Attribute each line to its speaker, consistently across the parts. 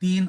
Speaker 1: 3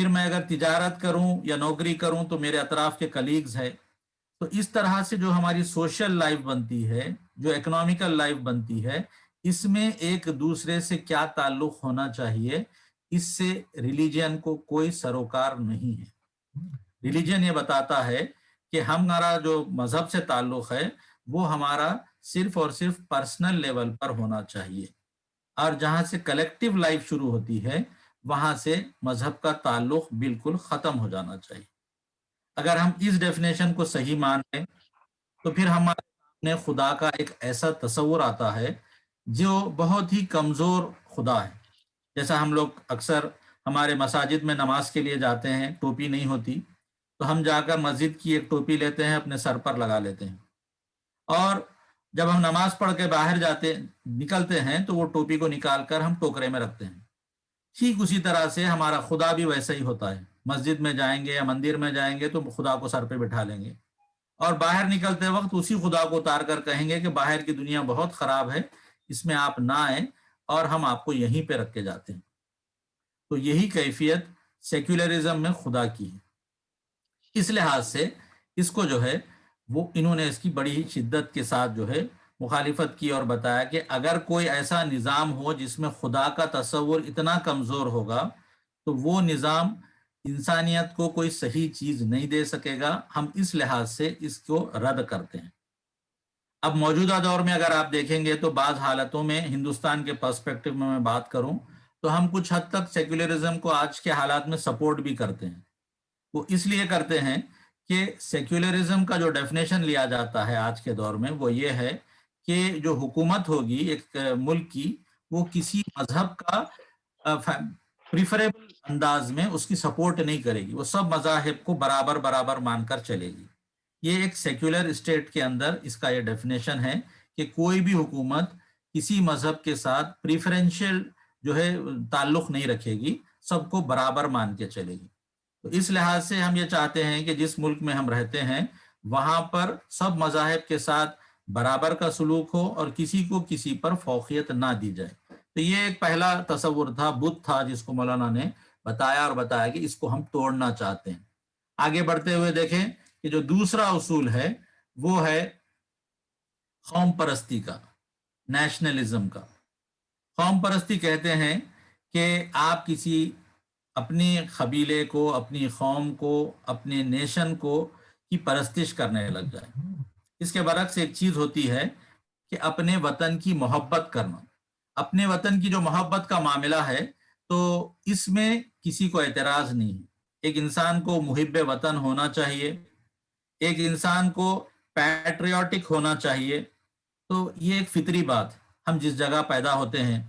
Speaker 1: پھر میں اگر تجارت کروں یا نوکری کروں تو میرے اطراف کے کلیگز ہیں. تو اس طرح سے جو ہماری سوشل لائف بنتی ہے، جو اکنامیکل لائف بنتی ہے، اس میں ایک دوسرے سے کیا تعلق ہونا چاہیے، اس سے ریلیجن کو کوئی سروکار نہیں ہے. ریلیجن یہ بتاتا ہے کہ ہمارا جو مذہب سے تعلق ہے وہ ہمارا صرف اور صرف پرسنل لیول پر ہونا چاہیے، اور جہاں سے کلیکٹیو لائف شروع ہوتی ہے وہاں سے مذہب کا تعلق بالکل ختم ہو جانا چاہیے. اگر ہم اس ڈیفینیشن کو صحیح مان لیں تو پھر ہمارے سامنے خدا کا ایک ایسا تصور آتا ہے جو بہت ہی کمزور خدا ہے. جیسا ہم لوگ اکثر ہمارے مساجد میں نماز کے لیے جاتے ہیں، ٹوپی نہیں ہوتی تو ہم جا کر مسجد کی ایک ٹوپی لیتے ہیں، اپنے سر پر لگا لیتے ہیں، اور جب ہم نماز پڑھ کے باہر نکلتے ہیں تو وہ ٹوپی کو نکال کر ہم ٹوکرے میں رکھتے ہیں. ٹھیک اسی طرح سے ہمارا خدا بھی ویسا ہی ہوتا ہے. مسجد میں جائیں گے یا مندر میں جائیں گے تو خدا کو سر پہ بٹھا لیں گے، اور باہر نکلتے وقت اسی خدا کو اتار کر کہیں گے کہ باہر کی دنیا بہت خراب ہے، اس میں آپ نہ آئیں، اور ہم آپ کو یہیں پہ رکھ کے جاتے ہیں. تو یہی کیفیت سیکولرزم میں خدا کی ہے. اس لحاظ سے اس کو جو ہے وہ انہوں نے اس کی بڑی ہی شدت کے ساتھ جو ہے مخالفت کی، اور بتایا کہ اگر کوئی ایسا نظام ہو جس میں خدا کا تصور اتنا کمزور ہوگا تو وہ نظام انسانیت کو کوئی صحیح چیز نہیں دے سکے گا. ہم اس لحاظ سے اس کو رد کرتے ہیں. اب موجودہ دور میں اگر آپ دیکھیں گے تو بعض حالتوں میں ہندوستان کے پرسپیکٹو میں بات کروں تو ہم کچھ حد تک سیکولرزم کو آج کے حالات میں سپورٹ بھی کرتے ہیں. وہ اس لیے کرتے ہیں کہ سیکولرزم کا جو ڈیفینیشن لیا جاتا ہے آج کے دور میں وہ یہ ہے کہ جو حکومت ہوگی ایک ملک کی وہ کسی مذہب کا پریفریبل انداز میں اس کی سپورٹ نہیں کرے گی، وہ سب مذاہب کو برابر برابر مان کر چلے گی. یہ ایک سیکولر اسٹیٹ کے اندر اس کا یہ ڈیفینیشن ہے کہ کوئی بھی حکومت کسی مذہب کے ساتھ پریفرینشیل جو ہے تعلق نہیں رکھے گی، سب کو برابر مان کے چلے گی. تو اس لحاظ سے ہم یہ چاہتے ہیں کہ جس ملک میں ہم رہتے ہیں وہاں پر سب مذاہب کے ساتھ برابر کا سلوک ہو اور کسی کو کسی پر فوقیت نہ دی جائے. تو یہ ایک پہلا تصور تھا، بت تھا، جس کو مولانا نے بتایا اور بتایا کہ اس کو ہم توڑنا چاہتے ہیں. آگے بڑھتے ہوئے دیکھیں کہ جو دوسرا اصول ہے وہ ہے قوم پرستی کا، نیشنلزم کا. قوم پرستی کہتے ہیں کہ آپ کسی اپنی قبیلے کو، اپنی قوم کو، اپنے نیشن کو کی پرستش کرنے لگ جائیں. اس کے برعکس ایک چیز ہوتی ہے کہ اپنے وطن کی محبت کرنا. اپنے وطن کی جو محبت کا معاملہ ہے تو اس میں کسی کو اعتراض نہیں ہے. ایک انسان کو محب وطن ہونا چاہیے، ایک انسان کو پیٹریوٹک ہونا چاہیے. تو یہ ایک فطری بات، ہم جس جگہ پیدا ہوتے ہیں،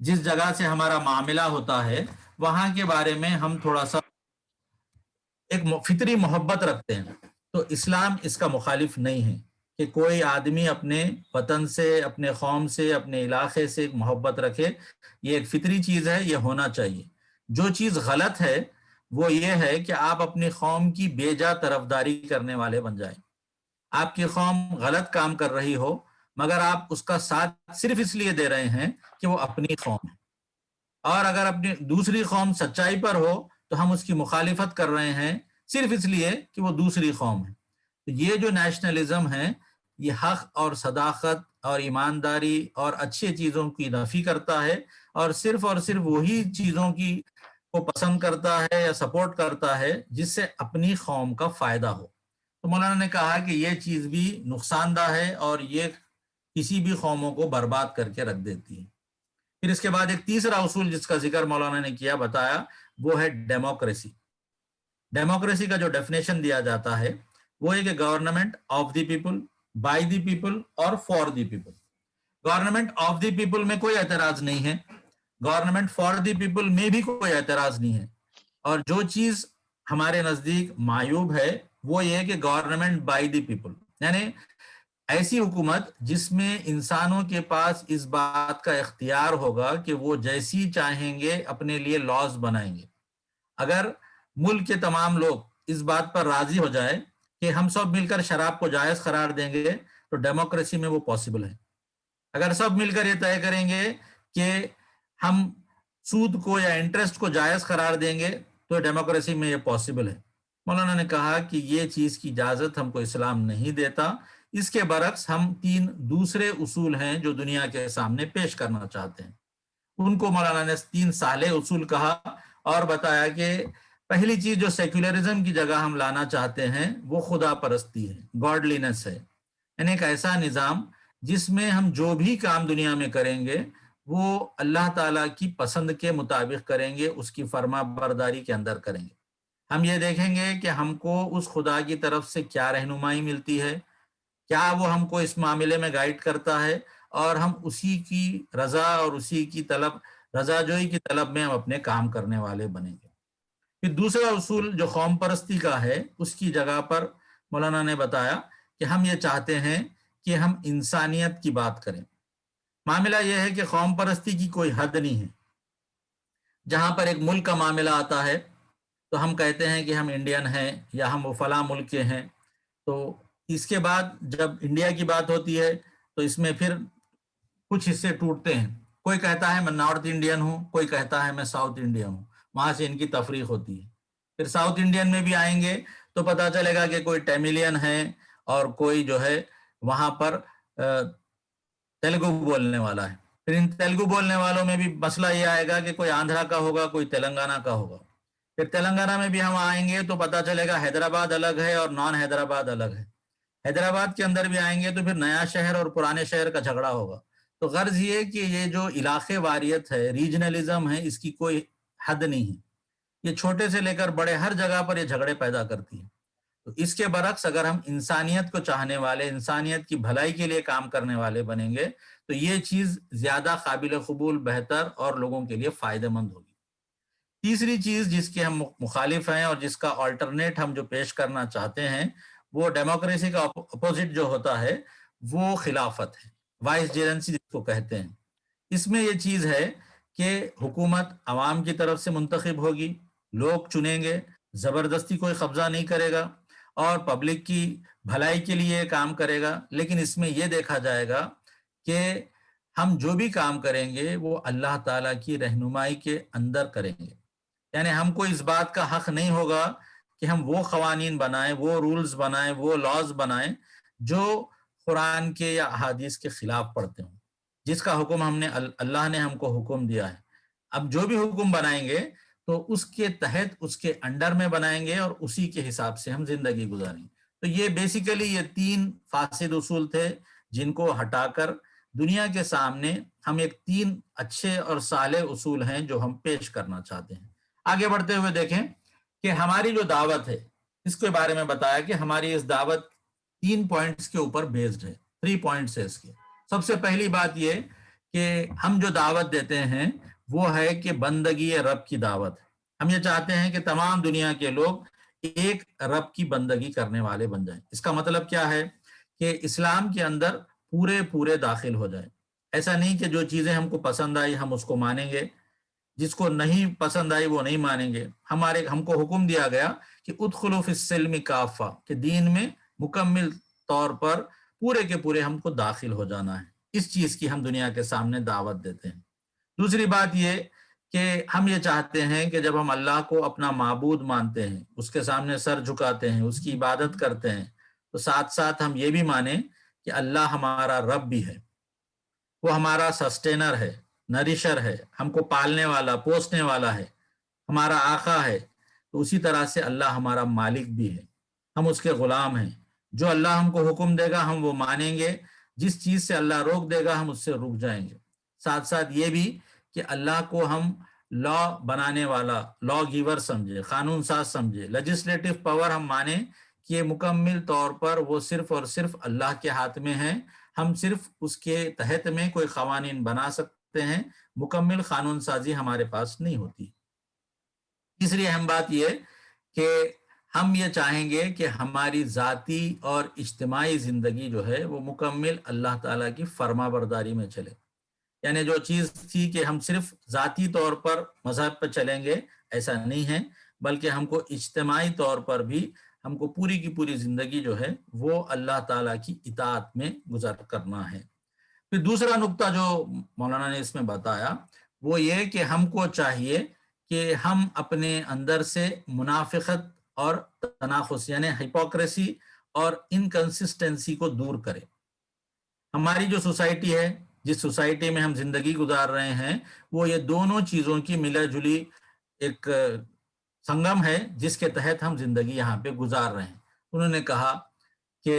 Speaker 1: جس جگہ سے ہمارا معاملہ ہوتا ہے، وہاں کے بارے میں ہم تھوڑا سا ایک فطری محبت رکھتے ہیں. تو اسلام اس کا مخالف نہیں ہے کہ کوئی آدمی اپنے وطن سے، اپنے قوم سے، اپنے علاقے سے ایک محبت رکھے. یہ ایک فطری چیز ہے، یہ ہونا چاہیے. جو چیز غلط ہے وہ یہ ہے کہ آپ اپنی قوم کی بے جا طرفداری کرنے والے بن جائیں. آپ کی قوم غلط کام کر رہی ہو مگر آپ اس کا ساتھ صرف اس لیے دے رہے ہیں کہ وہ اپنی قوم ہے، اور اگر اپنی دوسری قوم سچائی پر ہو تو ہم اس کی مخالفت کر رہے ہیں صرف اس لیے کہ وہ دوسری قوم ہے. تو یہ جو نیشنلزم ہے یہ حق اور صداقت اور ایمانداری اور اچھی چیزوں کی نفی کرتا ہے، اور صرف وہی چیزوں کی کو پسند کرتا ہے یا سپورٹ کرتا ہے جس سے اپنی قوم کا فائدہ ہو. تو مولانا نے کہا کہ یہ چیز بھی نقصان دہ ہے اور یہ کسی بھی قوموں کو برباد کر کے رکھ دیتی ہے. پھر اس کے بعد ایک تیسرا اصول جس کا ذکر مولانا نے کیا، بتایا، وہ ہے ڈیموکریسی. ڈیموکریسی کا جو ڈیفینیشن دیا جاتا ہے وہ ہے کہ government of the people, by the people اور for the people. Government of the people میں کوئی اعتراض نہیں ہے، گورنمنٹ فار دی پیپل میں بھی کوئی اعتراض نہیں ہے. اور جو چیز ہمارے نزدیک معیوب ہے وہ یہ ہے کہ گورنمنٹ بائی دی پیپل، یعنی ایسی حکومت جس میں انسانوں کے پاس اس بات کا اختیار ہوگا کہ وہ جیسی چاہیں گے اپنے لیے لاز بنائیں گے. اگر ملک کے تمام لوگ اس بات پر راضی ہو جائے کہ ہم سب مل کر شراب کو جائز قرار دیں گے تو ڈیموکریسی میں وہ پاسبل ہے. اگر سب مل کر یہ طے کریں گے کہ ہم سود کو یا انٹرسٹ کو جائز قرار دیں گے تو ڈیموکریسی میں یہ پاسبل ہے۔ مولانا نے کہا کہ یہ چیز کی اجازت ہم کو اسلام نہیں دیتا۔ اس کے برعکس ہم 3 دوسرے اصول ہیں جو دنیا کے سامنے پیش کرنا چاہتے ہیں۔ ان کو مولانا نے 3 صالح اصول کہا اور بتایا کہ پہلی چیز جو سیکولرزم کی جگہ ہم لانا چاہتے ہیں وہ خدا پرستی ہے، گاڈلینس ہے، یعنی ایک ایسا نظام جس میں ہم جو بھی کام دنیا میں کریں گے وہ اللہ تعالیٰ کی پسند کے مطابق کریں گے، اس کی فرما برداری کے اندر کریں گے۔ ہم یہ دیکھیں گے کہ ہم کو اس خدا کی طرف سے کیا رہنمائی ملتی ہے، کیا وہ ہم کو اس معاملے میں گائیڈ کرتا ہے، اور ہم اسی کی رضا اور اسی کی طلب، رضا جوئی کی طلب میں ہم اپنے کام کرنے والے بنیں گے۔ پھر دوسرا اصول جو قوم پرستی کا ہے، اس کی جگہ پر مولانا نے بتایا کہ ہم یہ چاہتے ہیں کہ ہم انسانیت کی بات کریں۔ معاملہ یہ ہے کہ قوم پرستی کی کوئی حد نہیں ہے۔ جہاں پر ایک ملک کا معاملہ آتا ہے تو ہم کہتے ہیں کہ ہم انڈین ہیں یا ہم وہ فلاں ملک کے ہیں، تو اس کے بعد جب انڈیا کی بات ہوتی ہے تو اس میں پھر کچھ حصے ٹوٹتے ہیں۔ کوئی کہتا ہے میں نارتھ انڈین ہوں، کوئی کہتا ہے میں ساؤتھ انڈین ہوں، وہاں سے ان کی تفریق ہوتی ہے۔ پھر ساؤتھ انڈین میں بھی آئیں گے تو پتہ چلے گا کہ کوئی ٹیملین ہے اور کوئی جو ہے وہاں پر تیلگو بولنے والا ہے۔ پھر ان تیلگو بولنے والوں میں بھی مسئلہ یہ آئے گا کہ کوئی آندھرا کا ہوگا، کوئی تلنگانہ کا ہوگا۔ پھر تلنگانہ میں بھی ہم آئیں گے تو پتہ چلے گا حیدرآباد الگ ہے اور نان حیدرآباد الگ ہے۔ حیدرآباد کے اندر بھی آئیں گے تو پھر نیا شہر اور پرانے شہر کا جھگڑا ہوگا۔ تو غرض یہ کہ یہ جو علاقے واریت ہے، ریجنلزم ہے، اس کی کوئی حد نہیں ہے۔ یہ چھوٹے سے لے کر بڑے ہر جگہ پر یہ جھگڑے پیدا کرتی ہے۔ تو اس کے برعکس اگر ہم انسانیت کو چاہنے والے، انسانیت کی بھلائی کے لیے کام کرنے والے بنیں گے تو یہ چیز زیادہ قابل قبول، بہتر اور لوگوں کے لیے فائدہ مند ہوگی۔ تیسری چیز جس کے ہم مخالف ہیں اور جس کا آلٹرنیٹ ہم جو پیش کرنا چاہتے ہیں وہ ڈیموکریسی کا اپوزٹ جو ہوتا ہے وہ خلافت ہے، وائس جیرنسی جس کو کہتے ہیں۔ اس میں یہ چیز ہے کہ حکومت عوام کی طرف سے منتخب ہوگی، لوگ چنیں گے، زبردستی کوئی قبضہ نہیں کرے گا اور پبلک کی بھلائی کے لیے کام کرے گا۔ لیکن اس میں یہ دیکھا جائے گا کہ ہم جو بھی کام کریں گے وہ اللہ تعالیٰ کی رہنمائی کے اندر کریں گے، یعنی ہم کو اس بات کا حق نہیں ہوگا کہ ہم وہ قوانین بنائیں، وہ رولز بنائیں، وہ لاز بنائیں جو قرآن کے یا احادیث کے خلاف پڑتے ہوں، جس کا حکم ہم نے اللہ نے ہم کو حکم دیا ہے۔ اب جو بھی حکم بنائیں گے تو اس کے تحت، اس کے انڈر میں بنائیں گے اور اسی کے حساب سے ہم زندگی گزاریں گے۔ تو یہ بیسیکلی یہ 3 فاسد اصول تھے جن کو ہٹا کر دنیا کے سامنے ہم ایک 3 اچھے اور صالح اصول ہیں جو ہم پیش کرنا چاہتے ہیں۔ آگے بڑھتے ہوئے دیکھیں کہ ہماری جو دعوت ہے اس کے بارے میں بتایا کہ ہماری اس دعوت 3 پوائنٹس کے اوپر بیسڈ ہے، 3 پوائنٹس ہے اس کے۔ سب سے پہلی بات یہ کہ ہم جو دعوت دیتے ہیں وہ ہے کہ بندگی رب کی دعوت۔ ہم یہ چاہتے ہیں کہ تمام دنیا کے لوگ ایک رب کی بندگی کرنے والے بن جائیں۔ اس کا مطلب کیا ہے کہ اسلام کے اندر پورے داخل ہو جائیں۔ ایسا نہیں کہ جو چیزیں ہم کو پسند آئی ہم اس کو مانیں گے، جس کو نہیں پسند آئی وہ نہیں مانیں گے۔ ہم کو حکم دیا گیا کہ ادخلوا فی السلم کافہ، کہ دین میں مکمل طور پر پورے کے پورے ہم کو داخل ہو جانا ہے۔ اس چیز کی ہم دنیا کے سامنے دعوت دیتے ہیں۔ دوسری بات یہ کہ ہم یہ چاہتے ہیں کہ جب ہم اللہ کو اپنا معبود مانتے ہیں، اس کے سامنے سر جھکاتے ہیں، اس کی عبادت کرتے ہیں، تو ساتھ ساتھ ہم یہ بھی مانیں کہ اللہ ہمارا رب بھی ہے، وہ ہمارا سسٹینر ہے، نریشر ہے، ہم کو پالنے والا، پوسنے والا ہے، ہمارا آقا ہے۔ تو اسی طرح سے اللہ ہمارا مالک بھی ہے، ہم اس کے غلام ہیں۔ جو اللہ ہم کو حکم دے گا ہم وہ مانیں گے، جس چیز سے اللہ روک دے گا ہم اس سے رک جائیں گے۔ ساتھ ساتھ یہ بھی کہ اللہ کو ہم لا بنانے والا، لا گیور سمجھے، قانون ساز سمجھے، لیجسلیٹو پاور ہم مانیں کہ مکمل طور پر وہ صرف اور صرف اللہ کے ہاتھ میں ہے۔ ہم صرف اس کے تحت میں کوئی قوانین بنا سکتے ہیں، مکمل قانون سازی ہمارے پاس نہیں ہوتی۔ تیسری اہم بات یہ کہ ہم یہ چاہیں گے کہ ہماری ذاتی اور اجتماعی زندگی جو ہے وہ مکمل اللہ تعالیٰ کی فرما برداری میں چلے۔ یعنی جو چیز تھی کہ ہم صرف ذاتی طور پر مذہب پہ چلیں گے، ایسا نہیں ہے، بلکہ ہم کو اجتماعی طور پر بھی ہم کو پوری کی پوری زندگی جو ہے وہ اللہ تعالیٰ کی اطاعت میں گزار کرنا ہے۔ پھر دوسرا نقطہ جو مولانا نے اس میں بتایا وہ یہ کہ ہم کو چاہیے کہ ہم اپنے اندر سے منافقت اور تناقض یعنی ہپوکریسی اور انکنسسٹنسی کو دور کریں. ہماری جو سوسائٹی ہے، جس سوسائٹی میں ہم زندگی گزار رہے ہیں، وہ یہ دونوں چیزوں کی ملا جلی ایک سنگم ہے جس کے تحت ہم زندگی یہاں پہ گزار رہے ہیں. انہوں نے کہا کہ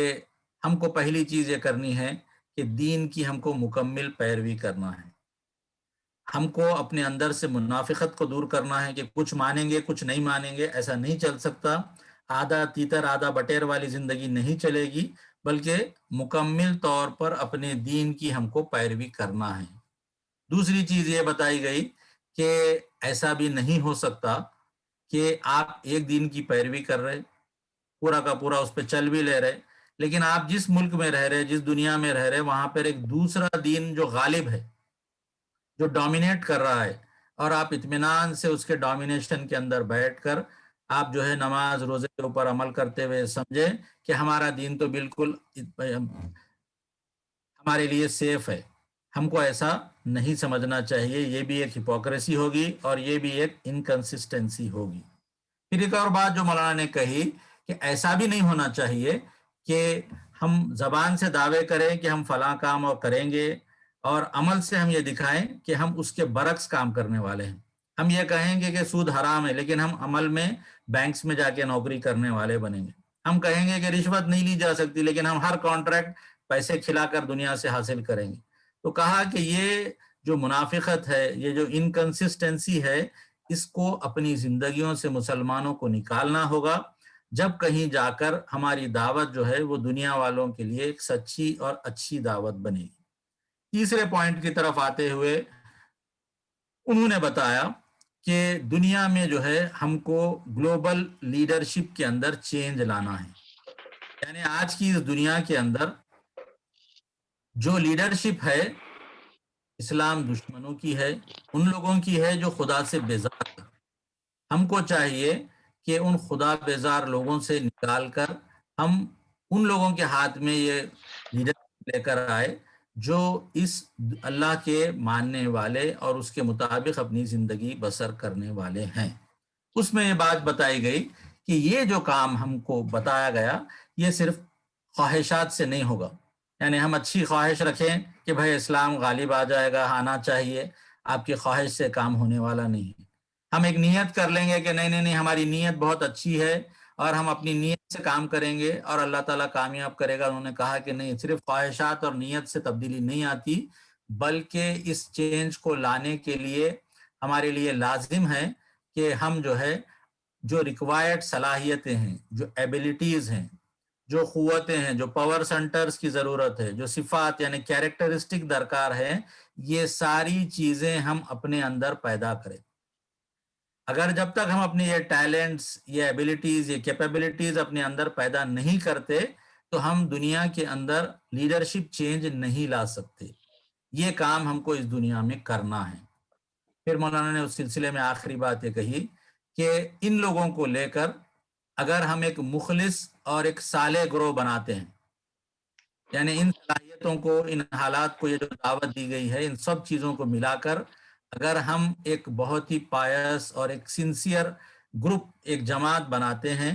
Speaker 1: ہم کو پہلی چیز یہ کرنی ہے کہ دین کی ہم کو مکمل پیروی کرنا ہے. ہم کو اپنے اندر سے منافقت کو دور کرنا ہے کہ کچھ مانیں گے کچھ نہیں مانیں گے، ایسا نہیں چل سکتا. آدھا تیتر آدھا بٹیر والی زندگی نہیں چلے گی، بلکہ مکمل طور پر اپنے دین کی ہم کو پیروی کرنا ہے. دوسری چیز یہ بتائی گئی کہ ایسا بھی نہیں ہو سکتا کہ آپ ایک دین کی پیروی کر رہے، پورا کا پورا اس پہ چل بھی لے رہے، لیکن آپ جس ملک میں رہ رہے، جس دنیا میں رہ رہے، وہاں پر ایک دوسرا دین جو غالب ہے، جو ڈومینیٹ کر رہا ہے، اور آپ اطمینان سے اس کے ڈومینیشن کے اندر بیٹھ کر آپ جو ہے نماز روزے کے اوپر عمل کرتے ہوئے سمجھے کہ ہمارا دین تو بالکل ہمارے لیے سیف ہے. ہم کو ایسا نہیں سمجھنا چاہیے. یہ بھی ایک ہپوکریسی ہوگی اور یہ بھی ایک انکنسسٹنسی ہوگی. پھر ایک اور بات جو مولانا نے کہی کہ ایسا بھی نہیں ہونا چاہیے کہ ہم زبان سے دعوے کریں کہ ہم فلاں کام اور کریں گے اور عمل سے ہم یہ دکھائیں کہ ہم اس کے برعکس کام کرنے والے ہیں. ہم یہ کہیں گے کہ سود حرام ہے، لیکن ہم عمل میں بینکس میں جا کے نوکری کرنے والے بنیں گے. ہم کہیں گے کہ رشوت نہیں لی جا سکتی، لیکن ہم ہر کانٹریکٹ پیسے کھلا کر دنیا سے حاصل کریں گے. تو کہا کہ یہ جو منافقت ہے، یہ جو انکنسسٹنسی ہے، اس کو اپنی زندگیوں سے مسلمانوں کو نکالنا ہوگا. جب کہیں جا کر ہماری دعوت جو ہے وہ دنیا والوں کے لیے ایک سچی اور اچھی دعوت بنے گی. تیسرے پوائنٹ کی طرف آتے ہوئے انہوں نے بتایا کہ دنیا میں جو ہے ہم کو گلوبل لیڈرشپ کے اندر چینج لانا ہے. یعنی آج کی اس دنیا کے اندر جو لیڈرشپ ہے اسلام دشمنوں کی ہے، ان لوگوں کی ہے جو خدا سے بیزار ہے. ہم کو چاہیے کہ ان خدا بیزار لوگوں سے نکال کر ہم ان لوگوں کے ہاتھ میں یہ لیڈرشپ لے کر آئے جو اس اللہ کے ماننے والے اور اس کے مطابق اپنی زندگی بسر کرنے والے ہیں. اس میں یہ بات بتائی گئی کہ یہ جو کام ہم کو بتایا گیا یہ صرف خواہشات سے نہیں ہوگا. یعنی ہم اچھی خواہش رکھیں کہ بھائی اسلام غالب آ جائے گا، آنا چاہیے، آپ کی خواہش سے کام ہونے والا نہیں ہے. ہم ایک نیت کر لیں گے کہ نہیں نہیں نہیں ہماری نیت بہت اچھی ہے اور ہم اپنی نیت سے کام کریں گے اور اللہ تعالیٰ کامیاب کرے گا. انہوں نے کہا کہ نہیں، صرف خواہشات اور نیت سے تبدیلی نہیں آتی، بلکہ اس چینج کو لانے کے لیے ہمارے لیے لازم ہے کہ ہم جو ہے جو ریکوائرڈ صلاحیتیں ہیں، جو ایبیلٹیز ہیں، جو قوتیں ہیں، جو پاور سینٹرز کی ضرورت ہے، جو صفات یعنی کیریکٹرسٹک درکار ہے، یہ ساری چیزیں ہم اپنے اندر پیدا کریں. اگر جب تک ہم اپنے یہ ٹیلنٹس، یہ ایبیلٹیز، یہ کیپیبلٹیز اپنے اندر پیدا نہیں کرتے تو ہم دنیا کے اندر لیڈرشپ چینج نہیں لا سکتے. یہ کام ہم کو اس دنیا میں کرنا ہے. پھر مولانا نے اس سلسلے میں آخری بات یہ کہی کہ ان لوگوں کو لے کر اگر ہم ایک مخلص اور ایک صالح گروہ بناتے ہیں، یعنی ان صلاحیتوں کو، ان حالات کو، یہ جو دعوت دی گئی ہے، ان سب چیزوں کو ملا کر اگر ہم ایک بہت ہی پائس اور ایک سنسیئر گروپ، ایک جماعت بناتے ہیں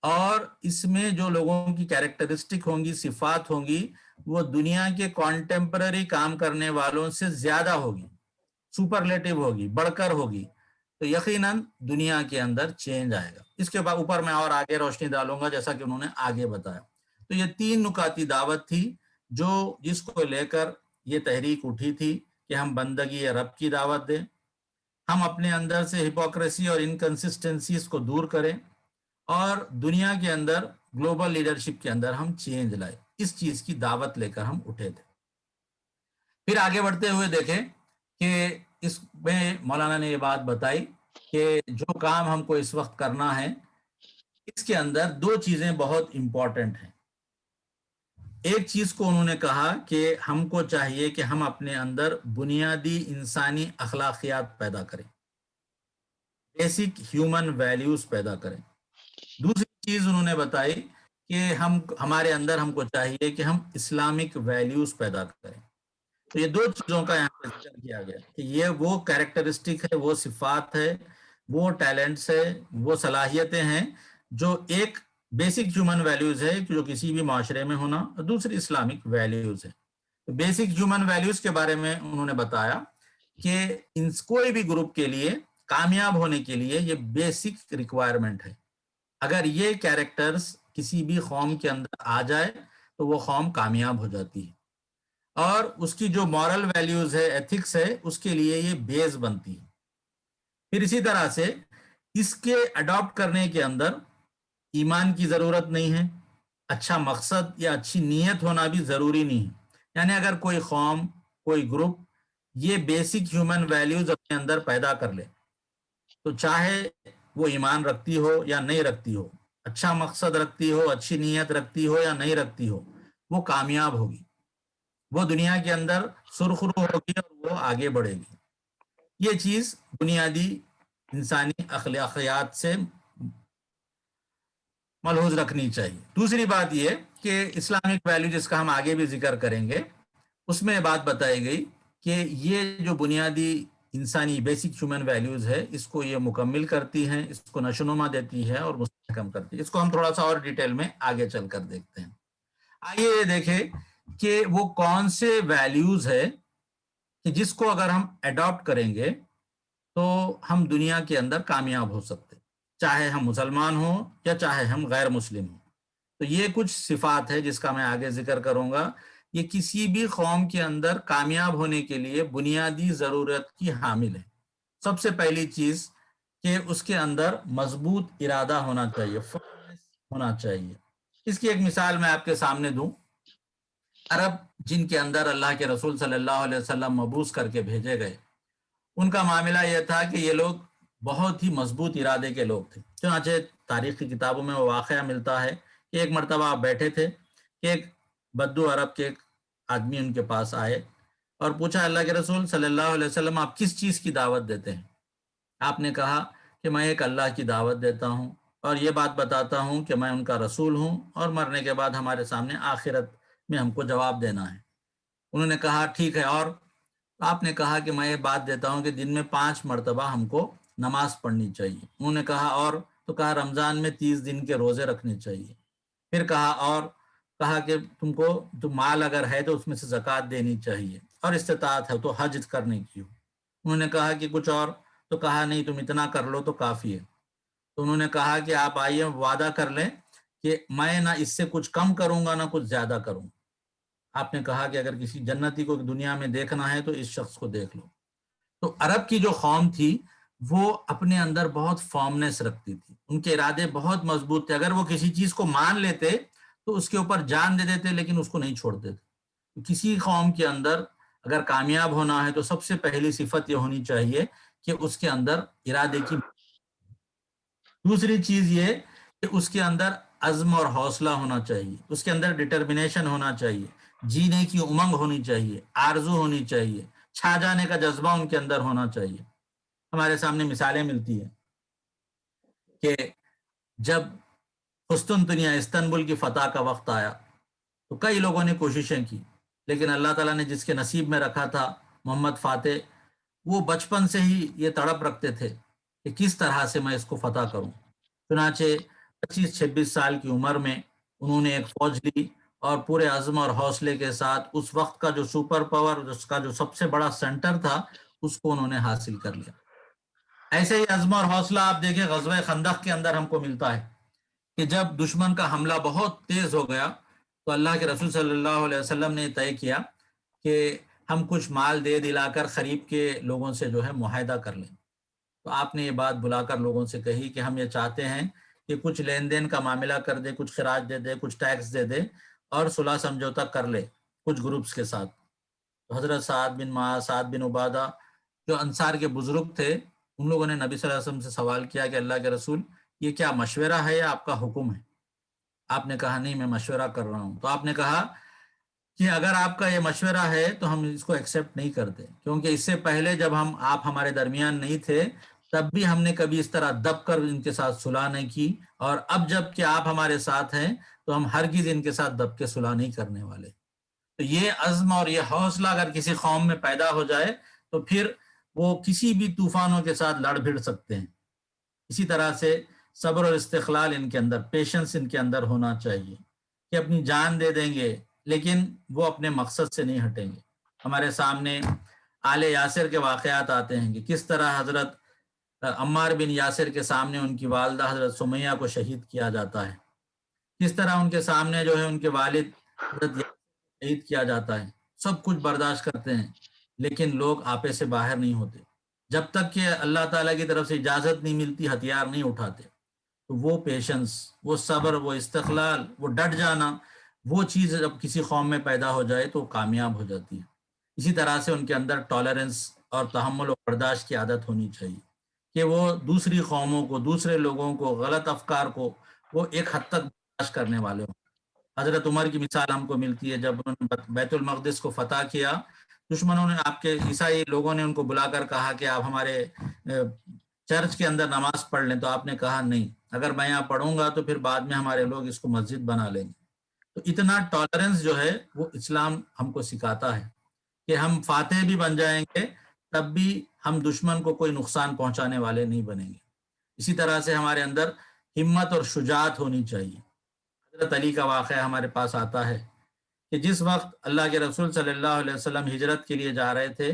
Speaker 1: اور اس میں جو لوگوں کی کیریکٹرسٹک ہوں گی، صفات ہوں گی، وہ دنیا کے کانٹمپرری کام کرنے والوں سے زیادہ ہوگی، سپرلیٹو ہوگی، بڑھ کر ہوگی، تو یقیناً دنیا کے اندر چینج آئے گا. اس کے اوپر میں اور آگے روشنی ڈالوں گا جیسا کہ انہوں نے آگے بتایا. تو یہ 3 نکاتی دعوت تھی جس کو لے کر یہ تحریک اٹھی تھی کہ ہم بندگی رب کی دعوت دیں، ہم اپنے اندر سے ہپوکریسی اور انکنسسٹنسیز کو دور کریں اور دنیا کے اندر گلوبل لیڈرشپ کے اندر ہم چینج لائیں. اس چیز کی دعوت لے کر ہم اٹھے تھے. پھر آگے بڑھتے ہوئے دیکھیں کہ اس میں مولانا نے یہ بات بتائی کہ جو کام ہم کو اس وقت کرنا ہے اس کے اندر 2 چیزیں بہت امپورٹنٹ ہیں. ایک چیز کو انہوں نے کہا کہ ہم کو چاہیے کہ ہم اپنے اندر بنیادی انسانی اخلاقیات پیدا کریں، بیسک ہیومن ویلیوز پیدا کریں. دوسری چیز انہوں نے بتائی کہ ہمارے اندر ہم کو چاہیے کہ ہم اسلامک ویلیوز پیدا کریں. تو یہ 2 چیزوں کا یہاں پہ ذکر کیا گیا کہ یہ وہ کیریکٹرسٹک ہے، وہ صفات ہے وہ ٹیلنٹس ہے، وہ صلاحیتیں ہیں جو ایک بیسک ہیومن ویلیوز ہے جو کسی بھی معاشرے میں ہونا، اور دوسری اسلامک ویلیوز ہے۔ بیسک ہیومن ویلیوز کے بارے میں انہوں نے بتایا کہ کوئی بھی گروپ کے لیے کامیاب ہونے کے لیے یہ بیسک ریکوائرمنٹ ہے۔ اگر یہ کیریکٹرز کسی بھی قوم کے اندر آ جائے تو وہ قوم کامیاب ہو جاتی ہے، اور اس کی جو مورل ویلیوز ہے، ایتھکس ہے، اس کے لیے یہ بیس بنتی ہے۔ پھر اسی طرح سے اس کے اڈاپٹ کرنے کے اندر ایمان کی ضرورت نہیں ہے، اچھا مقصد یا اچھی نیت ہونا بھی ضروری نہیں ہے۔ یعنی اگر کوئی قوم، کوئی گروپ یہ بیسک ہیومن ویلیوز اپنے اندر پیدا کر لے تو چاہے وہ ایمان رکھتی ہو یا نہیں رکھتی ہو، اچھا مقصد رکھتی ہو، اچھی نیت رکھتی ہو یا نہیں رکھتی ہو، وہ کامیاب ہوگی، وہ دنیا کے اندر سرخرو ہوگی اور وہ آگے بڑھے گی۔ یہ چیز بنیادی انسانی اخلاقیات سے ملحوظ رکھنی چاہیے۔ دوسری بات یہ کہ اسلامک ویلیو جس کا ہم آگے بھی ذکر کریں گے، اس میں بات بتائی گئی کہ یہ جو بنیادی انسانی بیسک ہیومن ویلیوز ہے، اس کو یہ مکمل کرتی ہیں، اس کو نشوونما دیتی ہے اور مستحکم کرتی ہے۔ اس کو ہم تھوڑا سا اور ڈیٹیل میں آگے چل کر دیکھتے ہیں۔ آئیے یہ دیکھیں کہ وہ کون سے ویلیوز ہے کہ جس کو اگر ہم اڈاپٹ کریں گے تو ہم دنیا کے اندر کامیاب ہو سکتے، چاہے ہم مسلمان ہوں یا چاہے ہم غیر مسلم ہوں۔ تو یہ کچھ صفات ہے جس کا میں آگے ذکر کروں گا۔ یہ کسی بھی قوم کے اندر کامیاب ہونے کے لیے بنیادی ضرورت کی حامل ہے۔ سب سے پہلی چیز کہ اس کے اندر مضبوط ارادہ ہونا چاہیے، فوکس ہونا چاہیے۔ اس کی ایک مثال میں آپ کے سامنے دوں۔ عرب جن کے اندر اللہ کے رسول صلی اللہ علیہ وسلم مبعوث کر کے بھیجے گئے، ان کا معاملہ یہ تھا کہ یہ لوگ بہت ہی مضبوط ارادے کے لوگ تھے۔ چنانچہ تاریخ کی کتابوں میں وہ واقعہ ملتا ہے کہ ایک مرتبہ آپ بیٹھے تھے کہ ایک بدو عرب کے ایک آدمی ان کے پاس آئے اور پوچھا، اللہ کے رسول صلی اللہ علیہ وسلم آپ کس چیز کی دعوت دیتے ہیں؟ آپ نے کہا کہ میں ایک اللہ کی دعوت دیتا ہوں اور یہ بات بتاتا ہوں کہ میں ان کا رسول ہوں اور مرنے کے بعد ہمارے سامنے آخرت میں ہم کو جواب دینا ہے۔ انہوں نے کہا ٹھیک ہے، اور آپ نے کہا کہ میں یہ بات دیتا ہوں کہ دن میں 5 مرتبہ ہم کو نماز پڑھنی چاہیے۔ انہوں نے کہا اور؟ تو کہا رمضان میں 30 دن کے روزے رکھنے چاہیے۔ پھر کہا اور؟ کہا کہ تم کو تو مال اگر ہے تو اس میں سے زکوٰۃ دینی چاہیے، اور استطاعت ہے تو حج کرنے کی ہو۔ انہوں نے کہا کہ کچھ اور؟ تو کہا نہیں، تم اتنا کر لو تو کافی ہے۔ تو انہوں نے کہا کہ آپ آئیے وعدہ کر لیں کہ میں نہ اس سے کچھ کم کروں گا نہ کچھ زیادہ کروں گا۔ آپ نے کہا کہ اگر کسی جنتی کو دنیا میں دیکھنا ہے تو اس شخص کو دیکھ لو۔ تو عرب کی جو قوم تھی وہ اپنے اندر بہت فارمنیس رکھتی تھی، ان کے ارادے بہت مضبوط تھے۔ اگر وہ کسی چیز کو مان لیتے تو اس کے اوپر جان دے دیتے، لیکن اس کو نہیں چھوڑتے تھے۔ کسی قوم کے اندر اگر کامیاب ہونا ہے تو سب سے پہلی صفت یہ ہونی چاہیے کہ اس کے اندر ارادے کی۔ دوسری چیز یہ کہ اس کے اندر عزم اور حوصلہ ہونا چاہیے، اس کے اندر ڈٹرمنیشن ہونا چاہیے، جینے کی امنگ ہونی چاہیے، آرزو ہونی چاہیے، چھا جانے کا جذبہ ان کے اندر ہونا چاہیے۔ ہمارے سامنے مثالیں ملتی ہیں کہ جب قسطنطنیہ استنبول کی فتح کا وقت آیا تو کئی لوگوں نے کوششیں کی، لیکن اللہ تعالیٰ نے جس کے نصیب میں رکھا تھا، محمد فاتح، وہ بچپن سے ہی یہ تڑپ رکھتے تھے کہ کس طرح سے میں اس کو فتح کروں۔ چنانچہ 25-26 سال کی عمر میں انہوں نے ایک فوج لی اور پورے عزم اور حوصلے کے ساتھ اس وقت کا جو سپر پاور، اس کا جو سب سے بڑا سینٹر تھا، اس کو انہوں نے حاصل کر لیا۔ ایسے ہی عزم اور حوصلہ آپ دیکھیں غزوہ خندق کے اندر ہم کو ملتا ہے کہ جب دشمن کا حملہ بہت تیز ہو گیا تو اللہ کے رسول صلی اللہ علیہ وسلم نے طے کیا کہ ہم کچھ مال دے دلا کر قریب کے لوگوں سے جو ہے معاہدہ کر لیں۔ تو آپ نے یہ بات بلا کر لوگوں سے کہی کہ ہم یہ چاہتے ہیں کہ کچھ لین دین کا معاملہ کر دے، کچھ خراج دے دے، کچھ ٹیکس دے دے اور صلح سمجھوتا کر لے کچھ گروپس کے ساتھ۔ تو حضرت سعد بن معاذ، سعد بن عبادہ جو انصار کے بزرگ تھے، ان لوگوں نے نبی صلی اللہ علیہ وسلم سے سوال کیا کہ اللہ کے رسول یہ کیا مشورہ ہے یا آپ کا حکم ہے؟ آپ نے کہا نہیں، میں مشورہ کر رہا ہوں۔ تو آپ نے کہا کہ اگر آپ کا یہ مشورہ ہے تو ہم اس کو ایکسیپٹ نہیں کرتے، کیونکہ اس سے پہلے جب آپ ہمارے درمیان نہیں تھے تب بھی ہم نے کبھی اس طرح دب کر ان کے ساتھ صلح نہیں کی، اور اب جب کہ آپ ہمارے ساتھ ہیں تو ہم ہرگز ان کے ساتھ دب کے صلح نہیں کرنے والے۔ تو یہ عزم اور یہ حوصلہ اگر کسی قوم میں پیدا ہو جائے تو پھر وہ کسی بھی طوفانوں کے ساتھ لڑ بھڑ سکتے ہیں۔ اسی طرح سے صبر اور استقلال ان کے اندر، پیشنس ان کے اندر ہونا چاہیے کہ اپنی جان دے دیں گے لیکن وہ اپنے مقصد سے نہیں ہٹیں گے۔ ہمارے سامنے آل یاسر کے واقعات آتے ہیں کہ کس طرح حضرت عمار بن یاسر کے سامنے ان کی والدہ حضرت سمیہ کو شہید کیا جاتا ہے، کس طرح ان کے سامنے جو ہے ان کے والد حضرت یاسر کو شہید کیا جاتا ہے، سب کچھ برداشت کرتے ہیں لیکن لوگ آپے سے باہر نہیں ہوتے، جب تک کہ اللہ تعالیٰ کی طرف سے اجازت نہیں ملتی ہتھیار نہیں اٹھاتے۔ تو وہ پیشنس، وہ صبر، وہ استقلال، وہ ڈٹ جانا، وہ چیز جب کسی قوم میں پیدا ہو جائے تو کامیاب ہو جاتی ہے۔ اسی طرح سے ان کے اندر ٹالرنس اور تحمل و برداشت کی عادت ہونی چاہیے کہ وہ دوسری قوموں کو، دوسرے لوگوں کو، غلط افکار کو وہ ایک حد تک برداشت کرنے والے ہوں۔ حضرت عمر کی مثال ہم کو ملتی ہے، جب انہوں نے بیت المقدس کو فتح کیا، دشمنوں نے، آپ کے عیسائی لوگوں نے ان کو بلا کر کہا کہ آپ ہمارے چرچ کے اندر نماز پڑھ لیں، تو آپ نے کہا نہیں، اگر میں یہاں پڑھوں گا تو پھر بعد میں ہمارے لوگ اس کو مسجد بنا لیں گے۔ تو اتنا ٹالرنس جو ہے وہ اسلام ہم کو سکھاتا ہے کہ ہم فاتح بھی بن جائیں گے تب بھی ہم دشمن کو کوئی نقصان پہنچانے والے نہیں بنیں گے۔ اسی طرح سے ہمارے اندر ہمت اور شجاعت ہونی چاہیے۔ حضرت علی کا واقعہ ہمارے پاس آتا ہے کہ جس وقت اللہ کے رسول صلی اللہ علیہ وسلم ہجرت کے لیے جا رہے تھے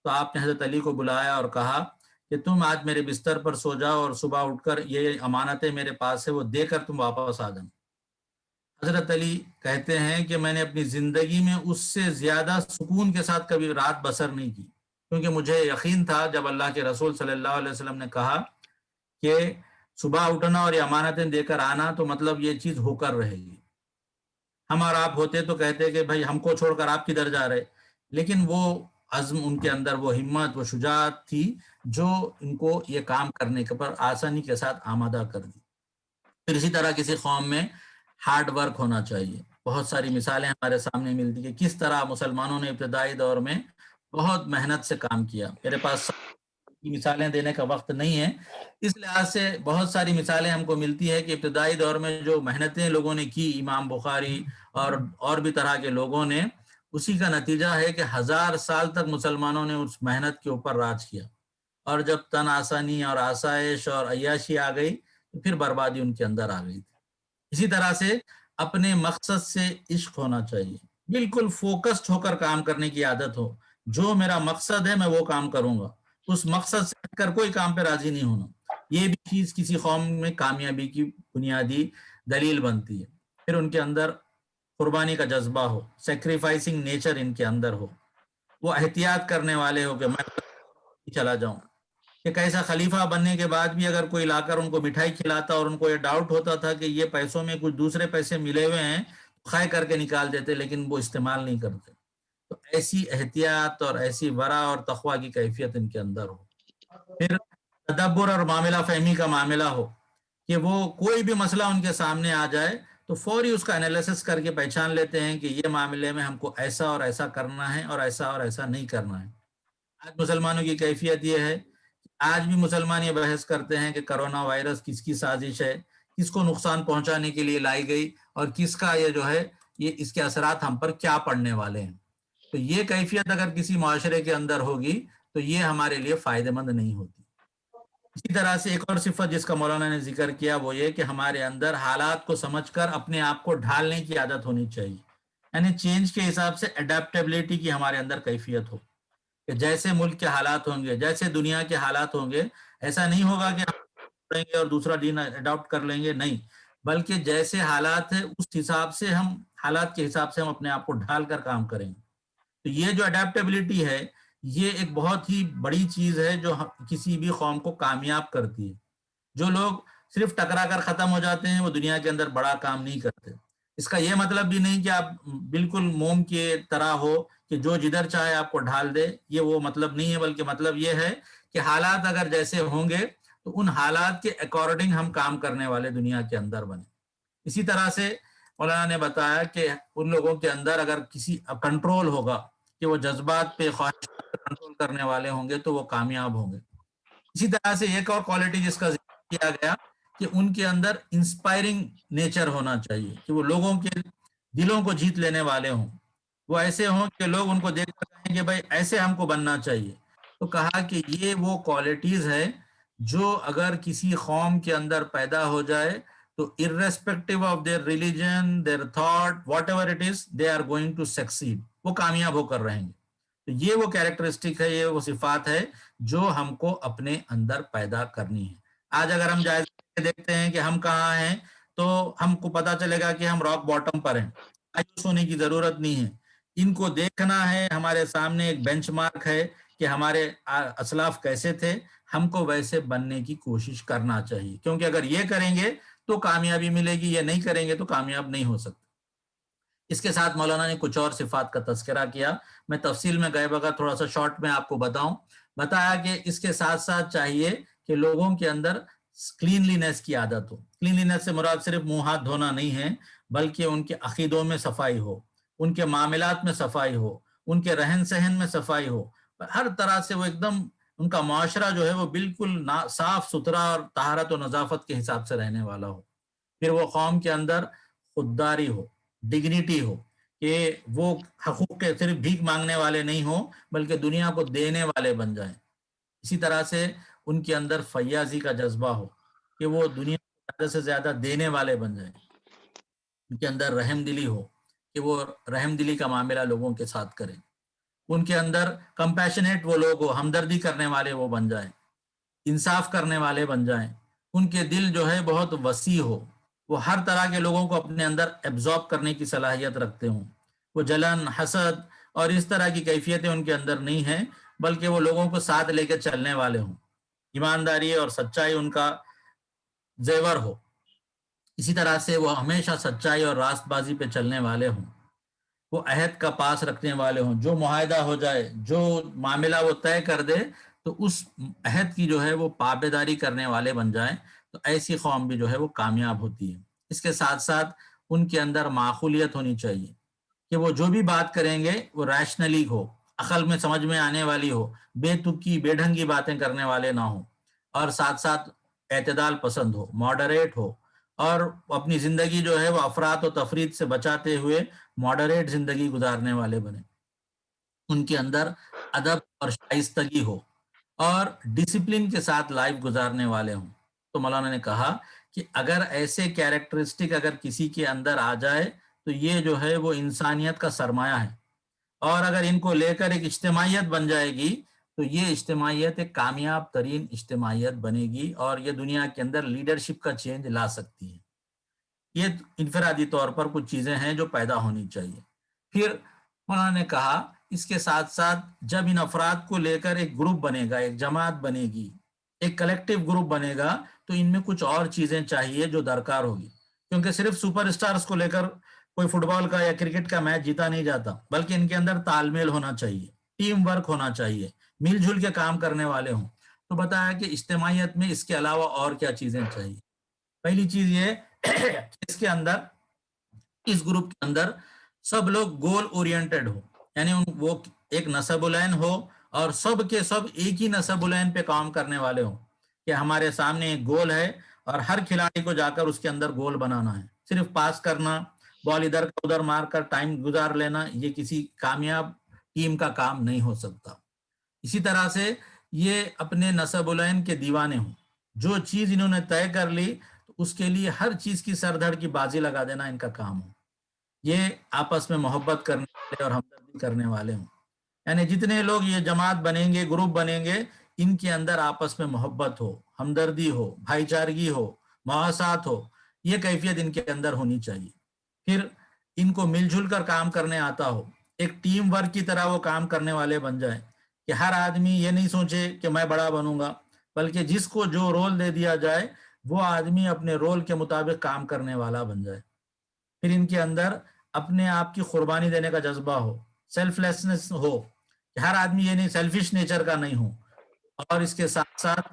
Speaker 1: تو آپ نے حضرت علی کو بلایا اور کہا کہ تم آج میرے بستر پر سو جاؤ اور صبح اٹھ کر یہ امانتیں میرے پاس ہے وہ دے کر تم واپس آ جاؤ۔ حضرت علی کہتے ہیں کہ میں نے اپنی زندگی میں اس سے زیادہ سکون کے ساتھ کبھی رات بسر نہیں کی، کیونکہ مجھے یقین تھا جب اللہ کے رسول صلی اللہ علیہ وسلم نے کہا کہ صبح اٹھنا اور یہ امانتیں دے کر آنا تو مطلب یہ چیز ہو کر رہے گی۔ ہم اور آپ ہوتے تو کہتے کہ بھائی ہم کو چھوڑ کر آپ کدھر جا رہے، لیکن وہ عزم ان کے اندر، وہ ہمت، وہ شجاعت تھی جو ان کو یہ کام کرنے کے پر آسانی کے ساتھ آمادہ کر دی۔ پھر اسی طرح کسی قوم میں ہارڈ ورک ہونا چاہیے۔ بہت ساری مثالیں ہمارے سامنے ملتی کہ کس طرح مسلمانوں نے ابتدائی دور میں بہت محنت سے کام کیا۔ میرے پاس مثالیں دینے کا وقت نہیں ہے، اس لحاظ سے بہت ساری مثالیں ہم کو ملتی ہے کہ ابتدائی دور میں جو محنتیں لوگوں نے کی، امام بخاری اور بھی طرح کے لوگوں نے، اسی کا نتیجہ ہے کہ 1000 سال تک مسلمانوں نے اس محنت کے اوپر راج کیا، اور جب تن آسانی اور آسائش اور عیاشی آ گئی تو پھر بربادی ان کے اندر آ گئی تھی۔ اسی طرح سے اپنے مقصد سے عشق ہونا چاہیے، بالکل فوکسڈ ہو کر کام کرنے کی عادت ہو، جو میرا مقصد ہے میں وہ کام کروں گا، اس مقصد سے ہٹ کر کوئی کام پہ راضی نہیں ہونا۔ یہ بھی چیز کسی قوم میں کامیابی کی بنیادی دلیل بنتی ہے۔ پھر ان کے اندر قربانی کا جذبہ ہو، سیکریفائسنگ نیچر ان کے اندر ہو، وہ احتیاط کرنے والے ہو کہ میں چلا جاؤں۔ کہ کیسا خلیفہ بننے کے بعد بھی اگر کوئی لا کر ان کو مٹھائی کھلاتا اور ان کو یہ ڈاؤٹ ہوتا تھا کہ یہ پیسوں میں کچھ دوسرے پیسے ملے ہوئے ہیں، خائے کر کے نکال دیتے لیکن وہ استعمال نہیں کرتے۔ تو ایسی احتیاط اور ایسی ورع اور تقوی کی کیفیت ان کے اندر ہو۔ پھر تدبر اور معاملہ فہمی کا معاملہ ہو کہ وہ کوئی بھی مسئلہ ان کے سامنے آ جائے تو فوری اس کا انالیسس کر کے پہچان لیتے ہیں کہ یہ معاملے میں ہم کو ایسا اور ایسا کرنا ہے اور ایسا نہیں کرنا ہے۔ آج مسلمانوں کی کیفیت یہ ہے، آج بھی مسلمان یہ بحث کرتے ہیں کہ کرونا وائرس کس کی سازش ہے، کس کو نقصان پہنچانے کے لیے لائی گئی، اور کس کا یہ جو ہے یہ اس کے اثرات ہم پر کیا پڑنے والے ہیں۔ تو یہ کیفیت اگر کسی معاشرے کے اندر ہوگی تو یہ ہمارے لیے فائدہ مند نہیں ہوتی۔ اسی طرح سے ایک اور صفت جس کا مولانا نے ذکر کیا وہ یہ کہ ہمارے اندر حالات کو سمجھ کر اپنے آپ کو ڈھالنے کی عادت ہونی چاہیے، یعنی چینج کے حساب سے اڈیپٹیبلٹی کی ہمارے اندر کیفیت ہو کہ جیسے ملک کے حالات ہوں گے، جیسے دنیا کے حالات ہوں گے، ایسا نہیں ہوگا کہ ہم پڑھیں گے اور دوسرا دین اڈاپٹ کر لیں گے، نہیں، بلکہ جیسے حالات ہیں اس حساب سے ہم، حالات کے حساب سے ہم اپنے آپ کو ڈھال کر کام کریں گے۔ تو یہ جو اڈیپٹیبلٹی ہے یہ ایک بہت ہی بڑی چیز ہے جو کسی بھی قوم کو کامیاب کرتی ہے۔ جو لوگ صرف ٹکرا کر ختم ہو جاتے ہیں وہ دنیا کے اندر بڑا کام نہیں کرتے۔ اس کا یہ مطلب بھی نہیں کہ آپ بالکل موم کی طرح ہو کہ جو جدھر چاہے آپ کو ڈھال دے، یہ وہ مطلب نہیں ہے، بلکہ مطلب یہ ہے کہ حالات اگر جیسے ہوں گے تو ان حالات کے اکارڈنگ ہم کام کرنے والے دنیا کے اندر بنے۔ اسی طرح سے مولانا نے بتایا کہ ان لوگوں کے اندر اگر کسی کنٹرول ہوگا کہ وہ جذبات پہ، خواہشات پہ کنٹرول کرنے والے ہوں گے تو وہ کامیاب ہوں گے۔ اسی طرح سے ایک اور کوالٹی جس کا ذکر کیا گیا کہ ان کے اندر انسپائرنگ نیچر ہونا چاہیے، کہ وہ لوگوں کے دلوں کو جیت لینے والے ہوں، وہ ایسے ہوں کہ لوگ ان کو دیکھ کر کہیں کہ بھائی ایسے ہم کو بننا چاہیے۔ تو کہا کہ یہ وہ کوالٹیز ہے جو اگر کسی قوم کے اندر پیدا ہو جائے تو irrespective of their religion, their thought, whatever it is, they are going to succeed. وہ کامیاب ہو کر رہیں گے. تو یہ وہ کیریکٹرسٹک ہے, یہ وہ صفات ہے جو ہم کو اپنے اندر پیدا کرنی ہے. آج اگر ہم جائزہ دیکھتے ہیں کہ ہم کہاں ہیں تو ہم کو پتا چلے گا کہ ہم راک باٹم پر ہیں. مایوس ہونے کی ضرورت نہیں ہے. ان کو دیکھنا ہے, ہمارے سامنے ایک بینچ مارک ہے کہ ہمارے اسلاف کیسے تھے, ہم کو ویسے بننے کی کوشش کرنا چاہیے, کیونکہ اگر یہ کریں گے تو کامیابی ملے گی, یہ نہیں کریں گے تو کامیاب نہیں ہو سکتے. اس کے ساتھ مولانا نے کچھ اور صفات کا تذکرہ کیا, میں تفصیل میں گئے بغیر تھوڑا سا شارٹ میں آپ کو بتایا کہ اس کے ساتھ ساتھ چاہیے کہ لوگوں کے اندر کلینلینس کی عادت ہو. کلینلینس سے مراد صرف منہ ہاتھ دھونا نہیں ہے, بلکہ ان کے عقیدوں میں صفائی ہو, ان کے معاملات میں صفائی ہو, ان کے رہن سہن میں صفائی ہو, ہر طرح سے وہ ایک دم ان کا معاشرہ جو ہے وہ بالکل صاف ستھرا اور طہارت و نظافت کے حساب سے رہنے والا ہو. پھر وہ قوم کے اندر خودداری ہو, ڈگنیٹی ہو, کہ وہ حقوق کے صرف بھیک مانگنے والے نہیں ہوں بلکہ دنیا کو دینے والے بن جائیں. اسی طرح سے ان کے اندر فیاضی کا جذبہ ہو کہ وہ دنیا کو زیادہ سے زیادہ دینے والے بن جائیں. ان کے اندر رحم دلی ہو کہ وہ رحم دلی کا معاملہ لوگوں کے ساتھ کریں. ان کے اندر کمپیشنیٹ وہ لوگ ہو, ہمدردی کرنے والے وہ بن جائیں, انصاف کرنے والے بن جائیں. ان کے دل جو ہے بہت وسیع ہو, وہ ہر طرح کے لوگوں کو اپنے اندر ایبزارب کرنے کی صلاحیت رکھتے ہوں. وہ جلن, حسد اور اس طرح کی کیفیتیں ان کے اندر نہیں ہیں, بلکہ وہ لوگوں کو ساتھ لے کے چلنے والے ہوں. ایمانداری اور سچائی ان کا زیور ہو. اسی طرح سے وہ ہمیشہ سچائی اور راست بازی پہ چلنے والے ہوں. وہ عہد کا پاس رکھنے والے ہوں, جو معاہدہ ہو جائے, جو معاملہ وہ طے کر دے تو اس عہد کی جو ہے وہ پابنداری کرنے والے بن جائیں. تو ایسی قوم بھی جو ہے وہ کامیاب ہوتی ہے. اس کے ساتھ ساتھ ان کے اندر معقولیت ہونی چاہیے کہ وہ جو بھی بات کریں گے وہ ریشنلی ہو, عقل میں سمجھ میں آنے والی ہو, بے تکی بے ڈھنگی باتیں کرنے والے نہ ہوں, اور ساتھ ساتھ اعتدال پسند ہو, ماڈریٹ ہو, اور اپنی زندگی جو ہے وہ افراط و تفرید سے بچاتے ہوئے ماڈریٹ زندگی گزارنے والے بنے. ان کے اندر ادب اور شائستگی ہو اور ڈسپلن کے ساتھ لائف گزارنے والے ہوں. تو مولانا نے کہا کہ اگر ایسے کیریکٹرسٹک اگر کسی کے اندر آ جائے تو یہ جو ہے وہ انسانیت کا سرمایہ ہے, اور اگر ان کو لے کر ایک اجتماعیت بن جائے گی تو یہ اجتماعیت ایک کامیاب ترین اجتماعیت بنے گی, اور یہ دنیا کے اندر لیڈرشپ کا چینج لا سکتی ہے. یہ انفرادی طور پر کچھ چیزیں ہیں جو پیدا ہونی چاہیے. پھر انہوں نے کہا اس کے ساتھ ساتھ جب ان افراد کو لے کر ایک گروپ بنے گا, ایک جماعت بنے گی, ایک کلیکٹیو گروپ بنے گا, تو ان میں کچھ اور چیزیں چاہیے جو درکار ہوگی, کیونکہ صرف سپر اسٹارز کو لے کر کوئی فٹ بال کا یا کرکٹ کا میچ جیتا نہیں جاتا, بلکہ ان کے اندر تال میل ہونا چاہیے, ٹیم ورک ہونا چاہیے, مل جل کے کام کرنے والے ہوں. تو بتایا کہ اجتماعیت میں اس کے علاوہ اور کیا چیزیں چاہیے. پہلی چیز یہ اس کے اندر, اس گروپ کے اندر سب لوگ گول اورینٹڈ ہو, یعنی وہ ایک نصب العین ہو اور سب کے سب ایک ہی نصب العین پہ کام کرنے والے ہوں کہ ہمارے سامنے ایک گول ہے اور ہر کھلاڑی کو جا کر اس کے اندر گول بنانا ہے. صرف پاس کرنا, بال ادھر کا ادھر مار کر ٹائم گزار لینا, یہ کسی کامیاب ٹیم کا کام نہیں ہو سکتا. اسی طرح سے یہ اپنے نصب العین کے دیوانے ہوں, جو چیز انہوں نے طے کر لی تو اس کے لیے ہر چیز کی سر دھڑ کی بازی لگا دینا ان کا کام ہو. یہ آپس میں محبت کرنے والے اور ہمدردی کرنے والے ہوں, یعنی جتنے لوگ یہ جماعت بنیں گے, گروپ بنیں گے, ان کے اندر آپس میں محبت ہو, ہمدردی ہو, بھائی چارگی ہو, مواصلات ہو, یہ کیفیت ان کے اندر ہونی چاہیے. پھر ان کو مل جل کر کام کرنے آتا ہو, ایک ٹیم ورک کی طرح وہ کام کرنے والے بن جائیں کہ ہر آدمی یہ نہیں سوچے کہ میں بڑا بنوں گا, بلکہ جس کو جو رول دے دیا جائے وہ آدمی اپنے رول کے مطابق کام کرنے والا بن جائے. پھر ان کے اندر اپنے آپ کی قربانی دینے کا جذبہ ہو, سیلف لیسنس ہو, کہ ہر آدمی یہ نہیں سیلفش نیچر کا نہیں ہو, اور اس کے ساتھ ساتھ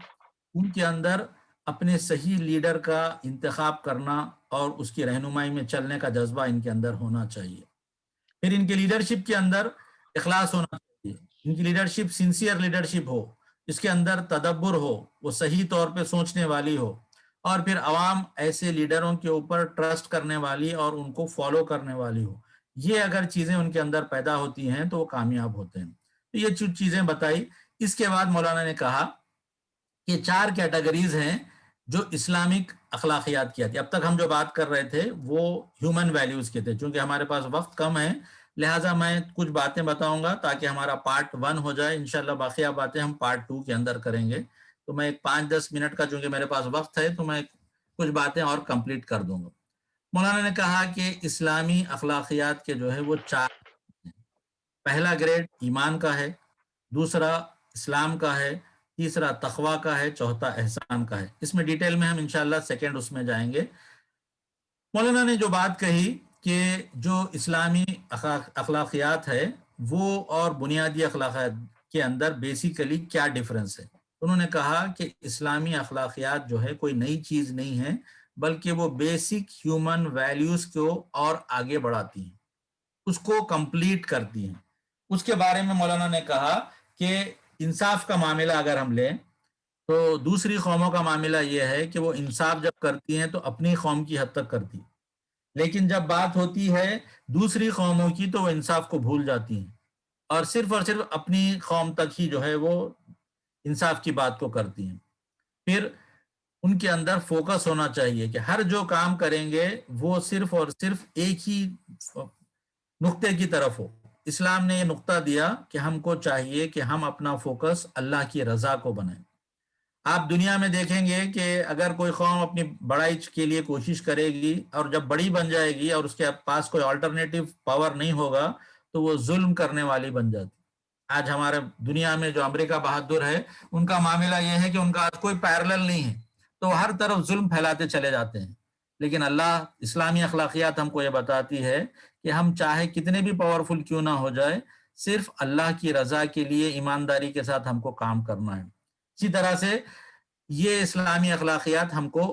Speaker 1: ان کے اندر اپنے صحیح لیڈر کا انتخاب کرنا اور اس کی رہنمائی میں چلنے کا جذبہ ان کے اندر ہونا چاہیے. پھر ان کے لیڈرشپ کے اندر اخلاص ہونا چاہیے, ان کی لیڈرشپ سنسیئر لیڈرشپ ہو, اس کے اندر تدبر ہو, وہ صحیح طور پہ سوچنے والی ہو, اور پھر عوام ایسے لیڈروں کے اوپر ٹرسٹ کرنے والی اور ان کو فالو کرنے والی ہو. یہ اگر چیزیں ان کے اندر پیدا ہوتی ہیں تو وہ کامیاب ہوتے ہیں. تو یہ چیزیں بتائی. اس کے بعد مولانا نے کہا کہ 4 کیٹیگریز ہیں جو اسلامک اخلاقیات کی آتی ہے. اب تک ہم جو بات کر رہے تھے وہ ہیومن ویلیوز کے تھے. چونکہ ہمارے پاس وقت کم ہے لہٰذا میں کچھ باتیں بتاؤں گا تاکہ ہمارا پارٹ 1 ہو جائے. انشاءاللہ باقیہ باتیں ہم پارٹ 2 کے اندر کریں گے. تو میں 5-10 منٹ کا چونکہ میرے پاس وقت ہے تو میں کچھ باتیں اور کمپلیٹ کر دوں گا. مولانا نے کہا کہ اسلامی اخلاقیات کے جو ہے وہ 4 ہیں. پہلا گریڈ ایمان کا ہے، دوسرا اسلام کا ہے، تیسرا تقوی کا ہے، چوتھا احسان کا ہے. اس میں ڈیٹیل میں ہم انشاءاللہ سیکنڈ اس میں جائیں گے. مولانا نے جو بات کہی کہ جو اسلامی اخلاقیات ہے وہ اور بنیادی اخلاقیات کے اندر بیسیکلی کیا ڈیفرنس ہے. انہوں نے کہا کہ اسلامی اخلاقیات جو ہے کوئی نئی چیز نہیں ہے بلکہ وہ بیسک ہیومن ویلیوز کو اور آگے بڑھاتی ہیں، اس کو کمپلیٹ کرتی ہیں. اس کے بارے میں مولانا نے کہا کہ انصاف کا معاملہ اگر ہم لیں تو دوسری قوموں کا معاملہ یہ ہے کہ وہ انصاف جب کرتی ہیں تو اپنی قوم کی حد تک کرتی ہیں، لیکن جب بات ہوتی ہے دوسری قوموں کی تو وہ انصاف کو بھول جاتی ہیں اور صرف اپنی قوم تک ہی جو ہے وہ انصاف کی بات کو کرتی ہیں. پھر ان کے اندر فوکس ہونا چاہیے کہ ہر جو کام کریں گے وہ صرف اور صرف ایک ہی نقطے کی طرف ہو. اسلام نے یہ نقطہ دیا کہ ہم کو چاہیے کہ ہم اپنا فوکس اللہ کی رضا کو بنائیں. آپ دنیا میں دیکھیں گے کہ اگر کوئی قوم اپنی بڑائی کے لیے کوشش کرے گی اور جب بڑی بن جائے گی اور اس کے پاس کوئی آلٹرنیٹو پاور نہیں ہوگا تو وہ ظلم کرنے والی بن جاتی. آج ہمارے دنیا میں جو امریکہ بہادر ہے ان کا معاملہ یہ ہے کہ ان کا کوئی پیرلل نہیں ہے تو ہر طرف ظلم پھیلاتے چلے جاتے ہیں. لیکن اللہ اسلامی اخلاقیات ہم کو یہ بتاتی ہے کہ ہم چاہے کتنے بھی پاورفل کیوں نہ ہو جائے صرف اللہ کی رضا کے لیے ایمانداری کے ساتھ ہم کو کام کرنا ہے. اسی طرح سے یہ اسلامی اخلاقیات ہم کو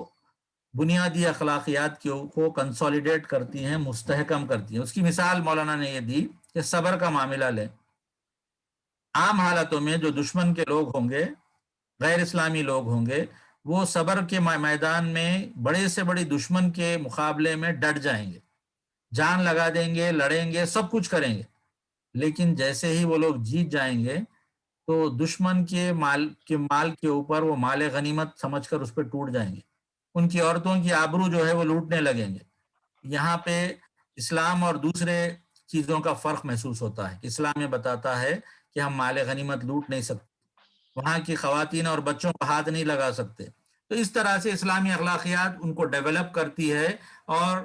Speaker 1: بنیادی اخلاقیات کو کنسولیڈیٹ کرتی ہیں، مستحکم کرتی ہیں. اس کی مثال مولانا نے یہ دی کہ صبر کا معاملہ لیں. عام حالتوں میں جو دشمن کے لوگ ہوں گے، غیر اسلامی لوگ ہوں گے، وہ صبر کے میدان میں بڑے سے بڑے دشمن کے مقابلے میں ڈٹ جائیں گے، جان لگا دیں گے، لڑیں گے، سب کچھ کریں گے. لیکن جیسے ہی وہ لوگ جیت جائیں گے تو دشمن کے مال کے اوپر وہ مال غنیمت سمجھ کر اس پہ ٹوٹ جائیں گے. ان کی عورتوں کی آبرو جو ہے وہ لوٹنے لگیں گے. یہاں پہ اسلام اور دوسرے چیزوں کا فرق محسوس ہوتا ہے کہ اسلام میں بتاتا ہے کہ ہم مال غنیمت لوٹ نہیں سکتے، وہاں کی خواتین اور بچوں کو ہاتھ نہیں لگا سکتے. تو اس طرح سے اسلامی اخلاقیات ان کو ڈیولپ کرتی ہے. اور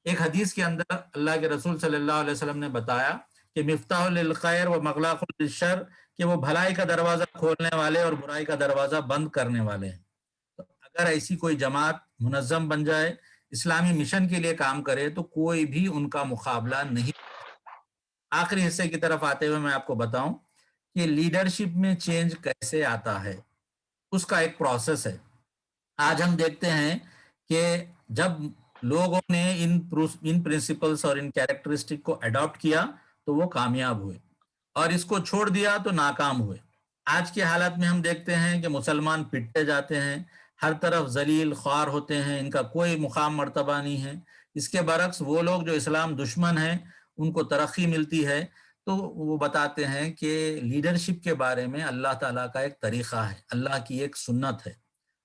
Speaker 1: ایک حدیث کے اندر اللہ کے رسول صلی اللہ علیہ وسلم نے بتایا کہ مفتاح للخیر و مغلاق للشر، کہ وہ بھلائی کا دروازہ کھولنے والے اور برائی کا دروازہ بند کرنے والے ہیں. تو اگر ایسی کوئی جماعت منظم بن جائے، اسلامی مشن کے لیے کام کرے تو کوئی بھی ان کا مقابلہ نہیں. آخری حصے کی طرف آتے ہوئے میں آپ کو بتاؤں کہ لیڈرشپ میں چینج کیسے آتا ہے، اس کا ایک پروسیس ہے. آج ہم دیکھتے ہیں کہ جب لوگوں نے ان پرنسپلز اور ان کیریکٹرسٹک کو اڈاپٹ کیا تو وہ کامیاب ہوئے اور اس کو چھوڑ دیا تو ناکام ہوئے. آج کے حالت میں ہم دیکھتے ہیں کہ مسلمان پٹتے جاتے ہیں، ہر طرف ذلیل خوار ہوتے ہیں، ان کا کوئی مقام مرتبہ نہیں ہے. اس کے برعکس وہ لوگ جو اسلام دشمن ہیں ان کو ترقی ملتی ہے. تو وہ بتاتے ہیں کہ لیڈرشپ کے بارے میں اللہ تعالیٰ کا ایک طریقہ ہے، اللہ کی ایک سنت ہے،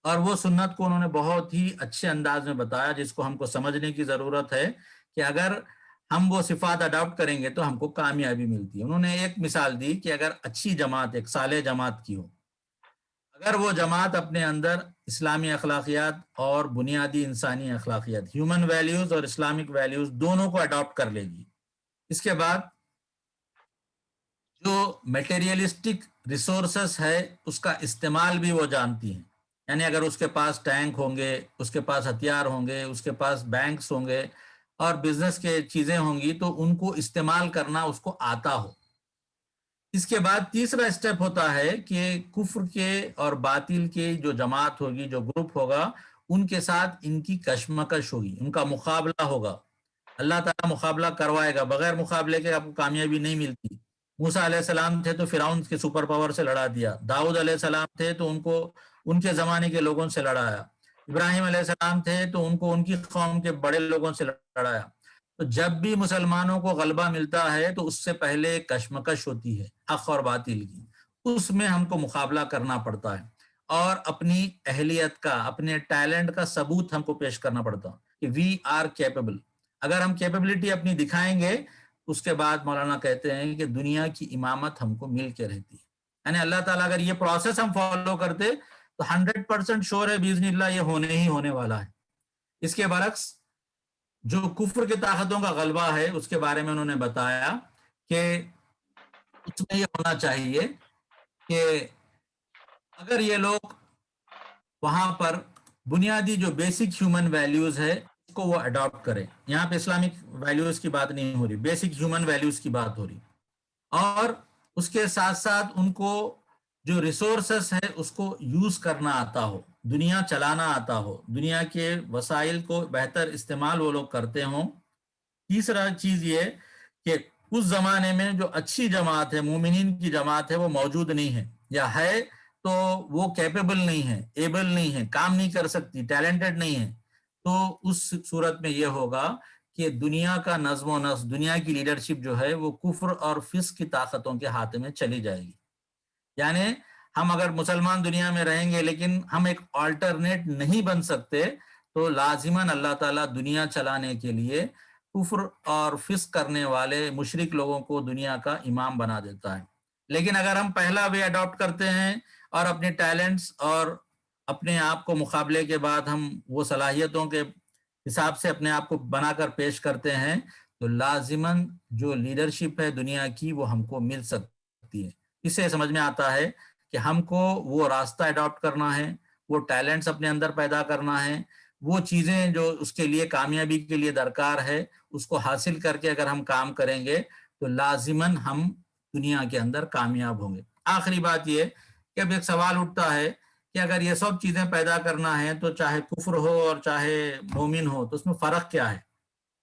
Speaker 1: اور وہ سنت کو انہوں نے بہت ہی اچھے انداز میں بتایا جس کو ہم کو سمجھنے کی ضرورت ہے کہ اگر ہم وہ صفات اڈاپٹ کریں گے تو ہم کو کامیابی ملتی ہے. انہوں نے ایک مثال دی کہ اگر اچھی جماعت ایک صالح جماعت کی ہو، اگر وہ جماعت اپنے اندر اسلامی اخلاقیات اور بنیادی انسانی اخلاقیات، ہیومن ویلیوز اور اسلامک ویلیوز دونوں کو اڈاپٹ کر لے گی، اس کے بعد جو میٹیریلسٹک ریسورسز ہے اس کا استعمال بھی وہ جانتی ہیں. یعنی اگر اس کے پاس ٹینک ہوں گے، اس کے پاس ہتھیار ہوں گے، اس کے پاس بینکس ہوں گے اور بزنس کے چیزیں ہوں گی تو ان کو استعمال کرنا اس کو آتا ہو. اس کے بعد تیسرا اسٹیپ ہوتا ہے کہ کفر کے اور باطل کے جو جماعت ہوگی، جو گروپ ہوگا، ان کے ساتھ ان کی کشمکش ہوگی، ان کا مقابلہ ہوگا. اللہ تعالیٰ مقابلہ کروائے گا، بغیر مقابلے کے آپ کو کامیابی نہیں ملتی. موسیٰ علیہ السلام تھے تو فرعون کے سپر پاور سے لڑا دیا، داؤد علیہ السلام تھے تو ان کو ان کے زمانے کے لوگوں سے لڑایا، ابراہیم علیہ السلام تھے تو ان کو ان کی قوم کے بڑے لوگوں سے لڑایا. تو جب بھی مسلمانوں کو غلبہ ملتا ہے تو اس سے پہلے کشمکش ہوتی ہے حق اور باطل کی، اس میں ہم کو مقابلہ کرنا پڑتا ہے. اور اپنی اہلیت کا، اپنے ٹیلنٹ کا ثبوت ہم کو پیش کرنا پڑتا کہ وی آر کیپیبل. اگر ہم کیپیبلٹی اپنی دکھائیں گے اس کے بعد مولانا کہتے ہیں کہ دنیا کی امامت ہم کو مل کے رہتی ہے. یعنی اللہ تعالیٰ اگر یہ پروسیس ہم فالو کرتے تو 100% شور ہے باذن اللہ یہ ہونے ہی ہونے والا ہے. اس کے برعکس جو کفر کی طاقتوں کا غلبہ ہے اس کے بارے میں انہوں نے بتایا کہ اس میں یہ ہونا چاہیے کہ اگر یہ لوگ وہاں پر بنیادی جو بیسک ہیومن ویلیوز ہے اس کو وہ اڈاپٹ کریں. یہاں پہ اسلامک ویلیوز کی بات نہیں ہو رہی، بیسک ہیومن ویلیوز کی بات ہو رہی. اور اس کے ساتھ ساتھ ان کو جو ریسورسز ہے اس کو یوز کرنا آتا ہو، دنیا چلانا آتا ہو، دنیا کے وسائل کو بہتر استعمال وہ لوگ کرتے ہوں. تیسرا چیز یہ کہ اس زمانے میں جو اچھی جماعت ہے، مومنین کی جماعت ہے، وہ موجود نہیں ہے، یا ہے تو وہ کیپیبل نہیں ہے، ایبل نہیں ہے، کام نہیں کر سکتی، ٹیلنٹڈ نہیں ہے. تو اس صورت میں یہ ہوگا کہ دنیا کا نظم و نسق، دنیا کی لیڈرشپ جو ہے وہ کفر اور فسق کی طاقتوں کے ہاتھ میں چلی جائے گی. یعنی ہم اگر مسلمان دنیا میں رہیں گے لیکن ہم ایک آلٹرنیٹ نہیں بن سکتے تو لازماً اللہ تعالیٰ دنیا چلانے کے لیے کفر اور فسق کرنے والے مشرک لوگوں کو دنیا کا امام بنا دیتا ہے. لیکن اگر ہم پہلا وے اڈاپٹ کرتے ہیں اور اپنے ٹیلنٹس اور اپنے آپ کو مقابلے کے بعد ہم وہ صلاحیتوں کے حساب سے اپنے آپ کو بنا کر پیش کرتے ہیں تو لازماً جو لیڈرشپ ہے دنیا کی وہ ہم کو مل سکتی ہے. اس سے سمجھ میں آتا ہے کہ ہم کو وہ راستہ اڈاپٹ کرنا ہے، وہ ٹیلنٹس اپنے اندر پیدا کرنا ہے، وہ چیزیں جو اس کے لیے کامیابی کے لیے درکار ہے اس کو حاصل کر کے اگر ہم کام کریں گے تو لازماً ہم دنیا کے اندر کامیاب ہوں گے. آخری بات یہ کہ اب ایک سوال اٹھتا ہے کہ اگر یہ سب چیزیں پیدا کرنا ہے تو چاہے کفر ہو اور چاہے مومن ہو تو اس میں فرق کیا ہے؟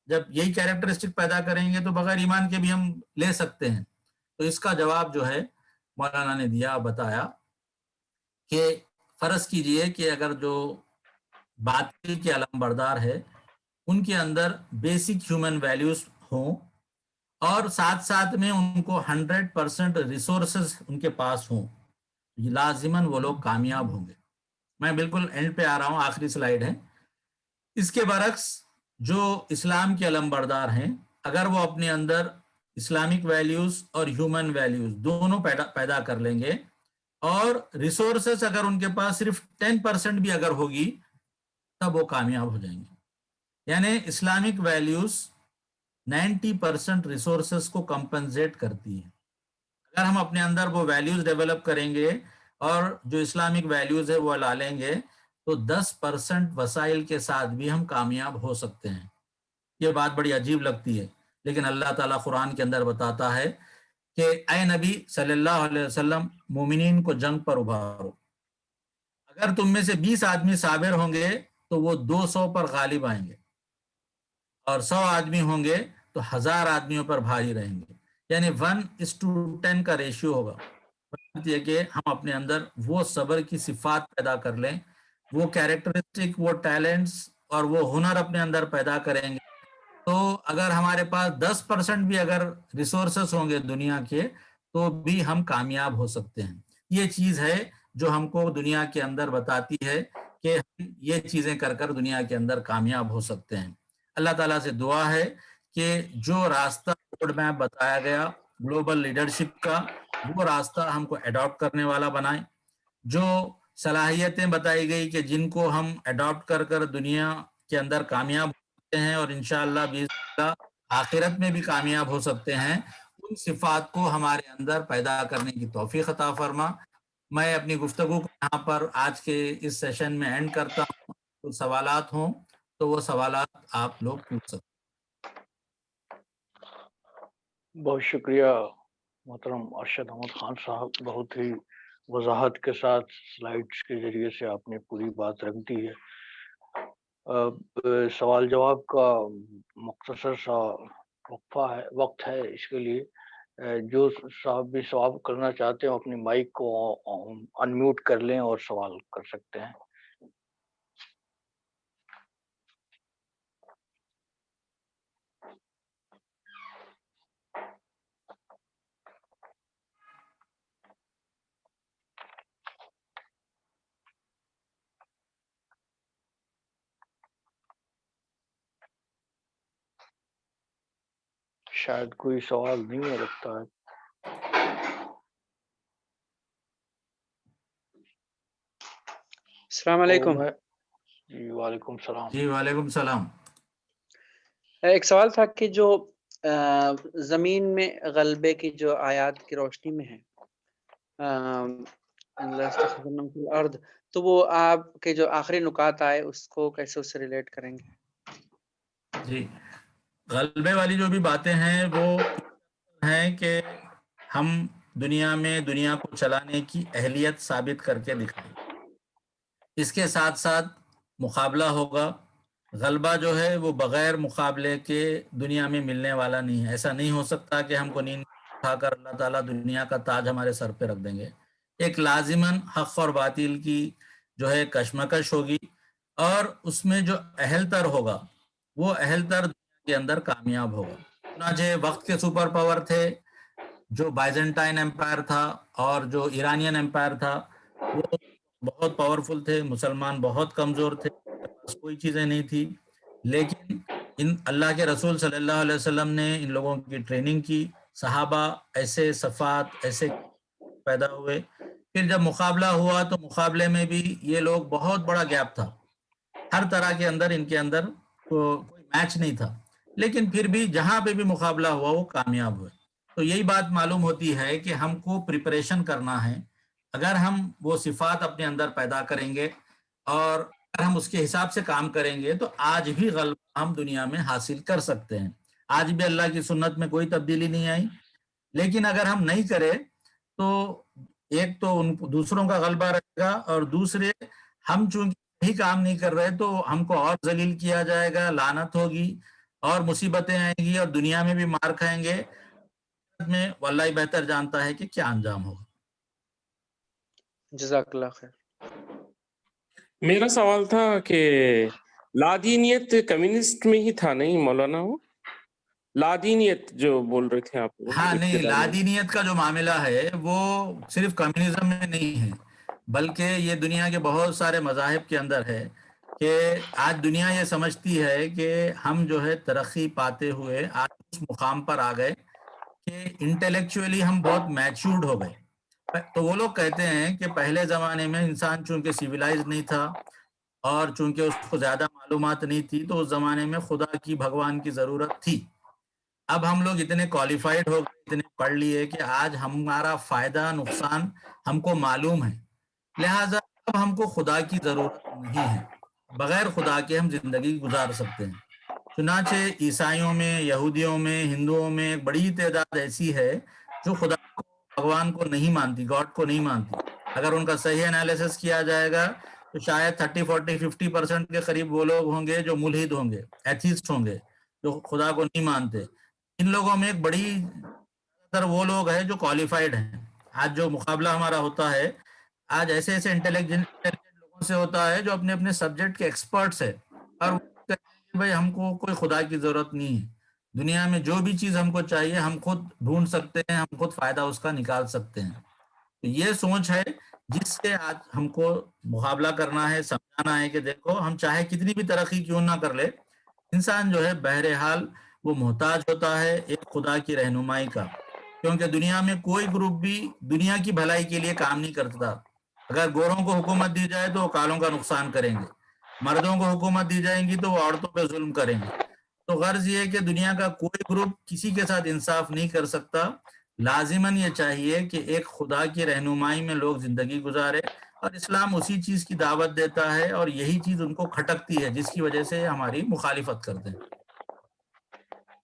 Speaker 1: جب یہی کیریکٹرسٹک پیدا کریں گے تو بغیر ایمان کے بھی ہم لے سکتے ہیں. تو اس کا جواب جو ہے مولانا نے دیا، بتایا کہ فرض کیجئے کہ اگر جو باطل کے علم بردار ہے ان کے اندر بیسک ہیومن ویلیوز ہوں اور ساتھ ساتھ میں ان کو 100% ریسورسز ان کے پاس ہوں، لازماً وہ لوگ کامیاب ہوں گے. میں بالکل اینڈ پہ آ رہا ہوں، آخری سلائیڈ ہے. اس کے برعکس جو اسلام کے علم بردار ہیں اگر وہ اپنے اندر اسلامک ویلیوز اور ہیومن ویلیوز دونوں پیدا کر لیں گے اور ریسورسز اگر ان کے پاس صرف 10% بھی اگر ہوگی تب وہ کامیاب ہو جائیں گے. یعنی اسلامک ویلیوز 90% ریسورسز کو کمپنسیٹ کرتی ہیں. اگر ہم اپنے اندر وہ ویلیوز ڈیولپ کریں گے اور جو اسلامک ویلیوز ہے وہ لا لیں گے تو 10% وسائل کے ساتھ بھی ہم کامیاب ہو سکتے ہیں. یہ بات بڑی عجیب لگتی ہے لیکن اللہ تعالیٰ قرآن کے اندر بتاتا ہے کہ اے نبی صلی اللہ علیہ وسلم مومنین کو جنگ پر ابھارو. اگر تم میں سے 20 آدمی صابر ہوں گے تو وہ 200 پر غالب آئیں گے اور 100 آدمی ہوں گے تو 1000 آدمیوں پر بھاری رہیں گے. یعنی 1:10 کا ریشیو ہوگا. یہ کہ ہم اپنے اندر وہ صبر کی صفات پیدا کر لیں، وہ کیریکٹرسٹک، وہ ٹیلنٹس اور وہ ہنر اپنے اندر پیدا کریں گے تو اگر ہمارے پاس 10% بھی اگر ریسورسز ہوں گے دنیا کے تو بھی ہم کامیاب ہو سکتے ہیں. یہ چیز ہے جو ہم کو دنیا کے اندر بتاتی ہے کہ ہم یہ چیزیں کر کر دنیا کے اندر کامیاب ہو سکتے ہیں. اللہ تعالیٰ سے دعا ہے کہ جو راستہ روڈ میپ بتایا گیا گلوبل لیڈرشپ کا وہ راستہ ہم کو اڈاپٹ کرنے والا بنائیں. جو صلاحیتیں بتائی گئی کہ جن کو ہم اڈاپٹ کر کر دنیا کے اندر کامیاب ہوتے ہیں اور انشاءاللہ باذن اللہ آخرت میں بھی کامیاب ہو سکتے ہیں، ان صفات کو ہمارے اندر پیدا کرنے کی توفیق عطا فرما. میں اپنی گفتگو کو یہاں پر آج کے اس سیشن میں اینڈ کرتا ہوں. کچھ سوالات ہوں تو وہ سوالات آپ لوگ پوچھ سکتے.
Speaker 2: بہت شکریہ محترم ارشد احمد خان صاحب، بہت ہی وضاحت کے ساتھ سلائیڈز کے ذریعے سے آپ نے پوری بات رکھ دی ہے. سوال جواب کا مختصر سا وقت ہے، اس کے لیے جو صاحب بھی سوال کرنا چاہتے ہیں اپنی مائک کو انمیوٹ کر لیں اور سوال کر سکتے ہیں. شاید کوئی سوال نہیں ہے لگتا ہے.
Speaker 3: السلام علیکم.
Speaker 2: جی وعلیکم السلام.
Speaker 1: جی وعلیکم السلام.
Speaker 3: ایک سوال تھا کہ جو زمین میں غلبے کی جو آیات کی روشنی میں ہے الارض، تو وہ آپ کے جو آخری نکات آئے اس کو کیسے اس سے ریلیٹ کریں گے؟
Speaker 1: جی غلبے والی جو بھی باتیں ہیں وہ ہیں کہ ہم دنیا کو چلانے کی اہلیت ثابت کر کے دکھائیں. اس کے ساتھ ساتھ مقابلہ ہوگا. غلبہ جو ہے وہ بغیر مقابلے کے دنیا میں ملنے والا نہیں ہے. ایسا نہیں ہو سکتا کہ ہم کو نیند اٹھا کر اللہ تعالیٰ دنیا کا تاج ہمارے سر پہ رکھ دیں گے. ایک لازماً حق اور باطل کی جو ہے کشمکش ہوگی، اور اس میں جو اہل تر ہوگا وہ اہل تر دنیا کے اندر کامیاب ہوگا. چنانچہ وقت کے سپر پاور تھے جو بائزنٹائن امپائر تھا اور جو ایرانین امپائر تھا، وہ بہت پاورفل تھے. مسلمان بہت کمزور تھے، ان کے پاس کوئی چیزیں نہیں تھی. لیکن اللہ کے رسول صلی اللہ علیہ وسلم نے ان لوگوں کی ٹریننگ کی. صحابہ ایسے صفات ایسے پیدا ہوئے. پھر جب مقابلہ ہوا تو مقابلے میں بھی یہ لوگ بہت بڑا گیپ تھا ہر طرح کے اندر، ان کے اندر کوئی میچ نہیں تھا. لیکن پھر بھی جہاں پہ بھی مقابلہ ہوا وہ کامیاب ہوئے. تو یہی بات معلوم ہوتی ہے کہ ہم کو پریپریشن کرنا ہے. اگر ہم وہ صفات اپنے اندر پیدا کریں گے اور اگر ہم اس کے حساب سے کام کریں گے تو آج بھی غلبہ ہم دنیا میں حاصل کر سکتے ہیں. آج بھی اللہ کی سنت میں کوئی تبدیلی نہیں آئی. لیکن اگر ہم نہیں کریں تو ایک تو دوسروں کا غلبہ رہے گا، اور دوسرے ہم چونکہ صحیح کام نہیں کر رہے تو ہم کو اور ذلیل کیا جائے گا، لعنت ہوگی اور مصیبتیں آئیں گی، اور دنیا میں بھی مار کھائیں گے. میں واللہ ہی بہتر جانتا ہے کہ کیا انجام ہوگا.
Speaker 3: جزاک اللہ خیر.
Speaker 4: میرا سوال تھا کہ لادینیت کمیونسٹ میں ہی تھا نہیں مولانا؟ وہ لادینیت جو بول رہے تھے آپ.
Speaker 1: ہاں نہیں، لادینیت کا جو معاملہ ہے وہ صرف کمیونزم میں نہیں ہے، بلکہ یہ دنیا کے بہت سارے مذاہب کے اندر ہے کہ آج دنیا یہ سمجھتی ہے کہ ہم جو ہے ترقی پاتے ہوئے آج اس مقام پر آ گئے کہ انٹلیکچولی ہم بہت میچورڈ ہو گئے. تو وہ لوگ کہتے ہیں کہ پہلے زمانے میں انسان چونکہ سیویلائز نہیں تھا اور چونکہ اس کو زیادہ معلومات نہیں تھی تو اس زمانے میں خدا کی، بھگوان کی ضرورت تھی. اب ہم لوگ اتنے کوالیفائڈ ہو گئے، اتنے پڑھ لیے کہ آج ہمارا فائدہ نقصان ہم کو معلوم ہے. لہٰذا اب ہم کو خدا کی ضرورت نہیں ہے. بغیر خدا کے ہم زندگی گزار سکتے ہیں. چنانچہ عیسائیوں میں، یہودیوں میں، ہندوؤں میں ایک بڑی تعداد ایسی ہے جو خدا کو، بھگوان کو نہیں مانتی، گاڈ کو نہیں مانتی. اگر ان کا صحیح انالیسس کیا جائے گا تو شاید 30, 40, 50% کے قریب وہ لوگ ہوں گے جو ملحد ہوں گے، ایتھیسٹ ہوں گے، جو خدا کو نہیں مانتے. ان لوگوں میں ایک بڑی زیادہ تر وہ لوگ ہیں جو کوالیفائڈ ہیں. آج جو مقابلہ ہمارا ہوتا ہے آج ایسے ایسے انٹیلیجنٹ لوگوں سے ہوتا ہے جو اپنے اپنے سبجیکٹ کے ایکسپرٹس ہیں، اور وہ کہتے ہیں کہ بھائی ہم کو کوئی خدا کی ضرورت نہیں ہے. دنیا میں جو بھی چیز ہم کو چاہیے ہم خود ڈھونڈ سکتے ہیں، ہم خود فائدہ اس کا نکال سکتے ہیں. تو یہ سوچ ہے جس سے آج ہم کو مقابلہ کرنا ہے، سمجھانا ہے کہ دیکھو ہم چاہے کتنی بھی ترقی کیوں نہ کر لے، انسان جو ہے بہرحال وہ محتاج ہوتا ہے ایک خدا کی رہنمائی کا. کیونکہ دنیا میں کوئی گروپ بھی دنیا کی بھلائی کے لیے کام نہیں کرتا. اگر گوروں کو حکومت دی جائے تو وہ کالوں کا نقصان کریں گے، مردوں کو حکومت دی جائیں گی تو وہ عورتوں پہ ظلم کریں گے. تو غرض یہ ہے کہ دنیا کا کوئی گروپ کسی کے ساتھ انصاف نہیں کر سکتا. لازماً یہ چاہیے کہ ایک خدا کی رہنمائی میں لوگ زندگی گزارے، اور اسلام اسی چیز کی دعوت دیتا ہے اور یہی چیز ان کو کھٹکتی ہے جس کی وجہ سے ہماری مخالفت کرتے ہیں.